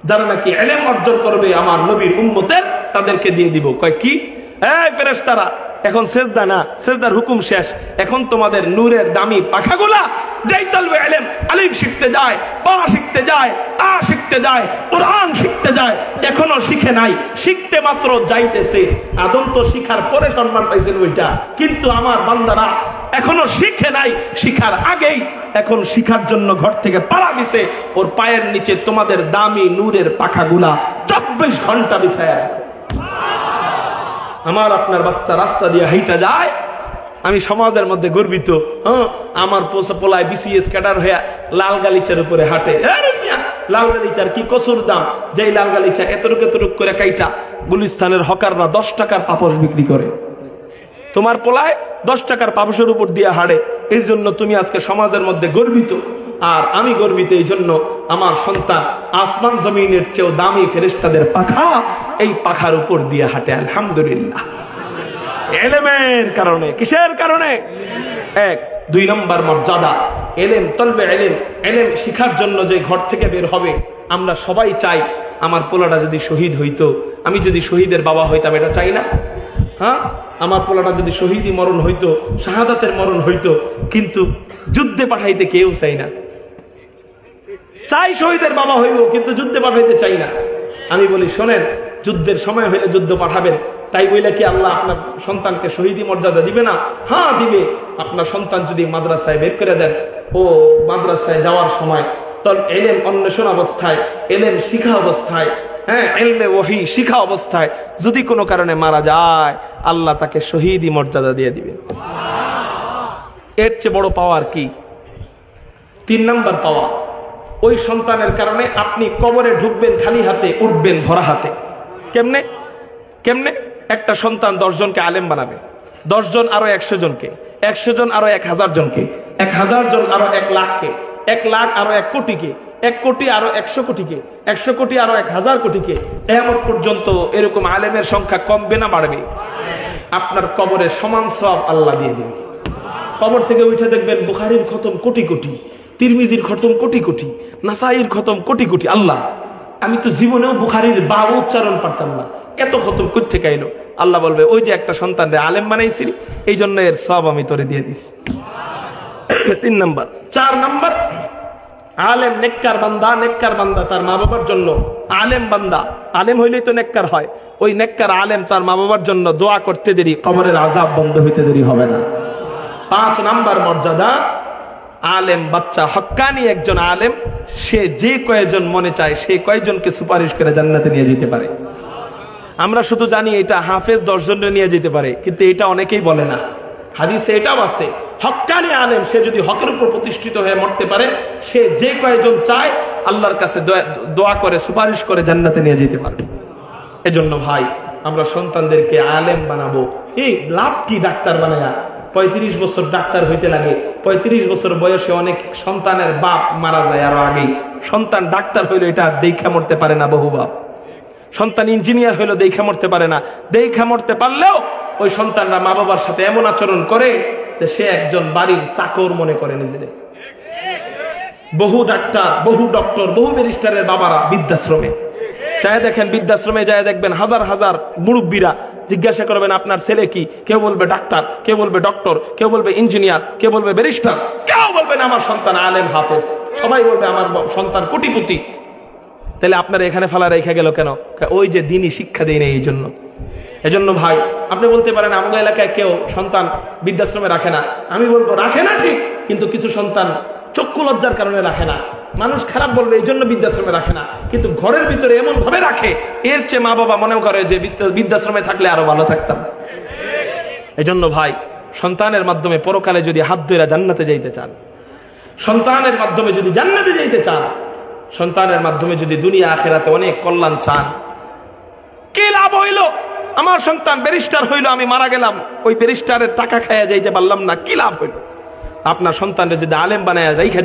যারা নাকি ইলম অর্জন করবে আমার নবীর উম্মতের, তাদেরকে দিয়ে দিব। কয় কি? এই ফেরেশতারা, এখন সিজদা না, সিজদার হুকুম শেষ, এখন তোমাদের নূরের দামি পাখাগুলা যেই তালবে ইলম আলিফ শিখতে যায়, বা শিখতে যায়, তা শিখতে যায়, কোরআন শিখতে যায়, এখনো শিখে নাই, শিখতে মাত্র যাইতেছে। আদম তো শিখার পরে সম্মান পাইছেন ওইটা, কিন্তু আমার বান্দারা এখনো শিখে নাই, শিখার আগেই এখন শিখার জন্য ঘর থেকে পালা দিছে। ওর পায়ের নিচে তোমাদের দামি নূরের পাখাগুলা 24 ঘন্টা বিছায়া। আমার আপনার বাচ্চা রাস্তা দিয়ে হাইটা যায়, আমি সমাজের মধ্যে গর্বিত। আমার পোলায় বিসিএস ক্যাডার হইয়া লাল গালিচার উপরে হাঁটে। লাল গালিচার কি কসুর দাম? যেই লাল গালিচা এতটুক এতটুক করে কাইটা গুলিস্তানের হকাররা 10 টাকার পাপোশ বিক্রি করে, তোমার পোলায় 10 টাকার পাপোশের উপর দিয়ে হাঁটে। এর জন্য তুমি আজকে সমাজের মধ্যে গর্বিত, আর আমি গর্বিত এই জন্য আমার সন্তান আসমান জমিনের চেয়েও দামি ফেরেশতাদের পাখা, এই পাখার উপর দিয়ে হাঁটে। আলহামদুলিল্লাহ, ইলমের কারণে। কিসের কারণে? 1, 2 নম্বর মর্যাদা ইলম, তলবে ইলম। ইলম শিখার জন্য যে ঘর থেকে বের হবে, আমরা সবাই চাই আমার পোলাটা যদি শহীদ হইতো, আমি যদি শহীদের বাবা হইতাম, এটা চাই না? হ্যাঁ, আমার পোলাটা যদি শহীদই মরণ হইতো, শাহাদাতের মরণ হইতো, কিন্তু যুদ্ধে পাঠাইতে কেউ চাই না। চাই শহীদের বাবা হইব, কিন্তু যুদ্ধে পাঠাইতে চাই না। আমি বলি শোনেন, যুদ্ধের সময় হইলে যুদ্ধ পাঠাবেন, তাই বইলে কি আল্লাহ আপনার সন্তানকে শহীদি মর্যাদা দিবে না? হ্যাঁ দিবে। আপনার সন্তান যদি মাদ্রাসায় বের করে দেন, ও মাদ্রাসায় যাওয়ার সময় তল ইলম অন্বেষণ অবস্থায়, ইলম শিখা অবস্থায়, হ্যাঁ, ইলমে ওহী শিখা অবস্থায় যদি কোনো কারণে মারা যায়, আল্লাহ তাকে শহীদি মর্যাদা দিয়ে দিবে। এর চেয়ে বড় পাওয়ার কি? 3 নাম্বার পাওয়া, ওই সন্তানের কারণে আপনি কবরে ঢুকবেন খালি হাতে, উঠবেন ভরা হাতে। কেমনে? কেমনে? একটা সন্তান 10 জনকে আলেম বানাবে, 10 জন আরো 100 জনকে, 100 জন আরো 1000 জনকে, 1000 জন আরো 1 লাখকে, 1 লাখ আরো 1 কোটিকে, 1 কোটি আরো 100 কোটিকে, 100 কোটি আরো 1000 কোটিকে, এমন পর্যন্ত এরকম আলেমের সংখ্যা কমবে না বাড়বে? আপনার কবরে সমান সওয়াব আল্লাহ দিয়ে দিবে। কবর থেকে উঠে দেখবেন বুখারীর খতম কোটি কোটি, তিরমিজির খতম কোটি কোটি, নাসাইর খতম কোটি কোটি। আল্লাহ, আমি তো জীবনেও বুখারীর বা উচ্চারণ পারতাম না, এত খতম কই থেকে আইলো? আল্লাহ বলবে, ওই যে একটা সন্তানরে আলেম বানাইছিলি, এই জন্য এর সওয়াব আমি তোরে দিয়ে দিছি। 3 নাম্বার। 4 নাম্বার, আলেম নেককার বান্দা, নেককার বান্দা তার মা বাবার জন্য আলেম বান্দা, আলেম হইলেই তো নেককার হয়, ওই নেককার আলেম তার মা বাবার জন্য দোয়া করতে দেরি, কবরের আযাব বন্ধ হইতে দেরি হবে না। 5 নাম্বার মর্যাদা, আলেম বাচ্চা হক্কানি একজন আলেম, সে যে কয়েকজন মনে চায় সেই কয়েকজনকে সুপারিশ করে জান্নাতে নিয়ে যেতে পারে। আমরা শুধু জানি এটা হাফেজ 10 জনের নিয়ে যেতে পারে, কিন্তু এটা অনেকেই বলে না। হাদিসে এটাও আছে, হক্কানি আলেম সে যদি হকের উপর প্রতিষ্ঠিত হয়ে মরতে পারে, সে যে কয়েকজন চায় আল্লাহর কাছে দোয়া করে সুপারিশ করে জান্নাতে নিয়ে যেতে পারে। এজন্য ভাই, আমরা সন্তানদেরকে আলেম বানাবো। এই লাভ কি ডাক্তার বানায়া? 35 বছর ডাক্তার হইতে লাগে, 35 বছর বয়সে অনেক সন্তানের বাপ মারা যায় আরো আগেই। সন্তান ডাক্তার হইলো এটা দেখা মরতে পারে না, বহু বাপ। সন্তান ইঞ্জিনিয়ার হইলো দেখা মরতে পারে না, দেখা মরতে পারলেও ওই সন্তানরা মা বাবার সাথে এমন আচরণ করে যে সে একজন বাড়ির চাকর মনে করে নিজের। বহু ডাক্তার, বহু ডক্টর, বহু ব্যারিস্টারের বাবারা বৃদ্ধাশ্রমে যায় দেখেন, বৃদ্ধাশ্রমে যায় দেখবেন হাজার হাজার মুরব্বীরা জিজ্ঞাসা করবেন আপনার ছেলে কি? কেউ বলবে ডাক্তার, কেউ বলবে ডক্টর, কেউ বলবে ইঞ্জিনিয়ার, কেউ বলবে ব্যারিস্টার, কেউ বলবেন আমার সন্তান আলেম হাফেজ, সবাই বলবে আমার সন্তান কোটিপতি। তাহলে আপনার এখানে ফালা রেখা গেল কেন? ওই যে দিনই শিক্ষা দেয় না, এই জন্য। এজন্য ভাই, আপনি বলতে পারেন আমাদের এলাকায় কেউ সন্তান বৃদ্ধাশ্রমে রাখে না। আমি বলবো রাখে না ঠিক, কিন্তু কিছু সন্তান চক্ষু লজ্জার কারণে রাখে না, মানুষ খারাপ বলবে এই জন্য বৃদ্ধাশ্রমে রাখে না, কিন্তু ঘরের ভিতরে এমন ভাবে রাখে, এর চেয়ে মা বাবা মনে করে যে বৃদ্ধাশ্রমে থাকলে আরো ভালো থাকতাম। এজন্য ভাই, সন্তানের মাধ্যমে পরকালে যদি হাত ধরে জান্নাতে যাইতে চান, সন্তানের মাধ্যমে যদি জান্নাতে যাইতে চান, সন্তানের মাধ্যমে যদি দুনিয়া আখিরাতে অনেক কল্যাণ চান, কি লাভ হইল? আমার সন্তান ব্যারিস্টার হইল, আমি মারা গেলাম, ওই ব্যারিস্টারের টাকা খাইয়া যাইতে পারলাম না, কি লাভ হইল? আপনার সন্তানকে যদি আলেম বানায় রাইখা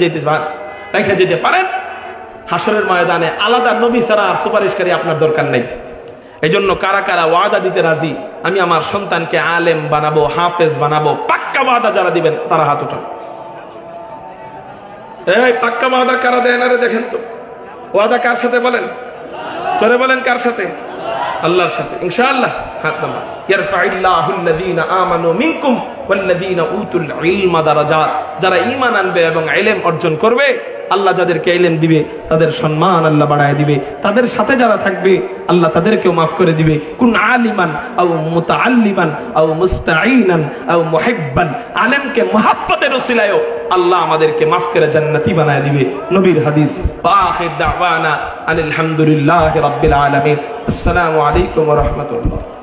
যেতে পারেন, হাসরের ময়দানে আলাদা নবী ছাড়া আর সুপারিশকারী আপনার দরকার নেই। এই জন্য কারা কারা ওয়াদা দিতে রাজি, আমি আমার সন্তানকে আলেম বানাবো, হাফেজ বানাবো, পাক্কা ওয়াদা যারা দিবেন তারা হাত উঠান। এই পাক্কা ওয়াদা কারা দেয় না রে দেখেন তো? ওয়াদা কার সাথে বলেন? চলে বলেন কার সাথে? আল্লাহর সাথে ইনশাআল্লাহ। হাত নামা। ইয়ারফাইল্লাহু আল্লাযীনা আমানু মিনকুম ওয়াল্লাযীনা উতুল ইলমা দারাজাত। যারা ঈমান আনবে এবং ইলম অর্জন করবে, আল্লাহ যাদেরকে ইলম দিবে তাদের সম্মান আল্লাহ বাড়ায় দিবে, তাদের সাথে যারা থাকবে আল্লাহ তাদেরকেও মাফ করে দিবে। কুন আলিমান আও মুতাআল্লিমান আও মুস্তাঈনান আও মুহিব্বান। আলেমকে মুহাব্বতের ওসিলায়ও আল্লাহ আমাদেরকে মাফ করে জান্নাতি বানায় দিবে। নবীর হাদিস। আখির দাওয়ানা আলহামদুলিল্লাহি রাব্বিল আলামিন। আসসালামু আলাইকুম ওয়া রাহমাতুল্লাহ।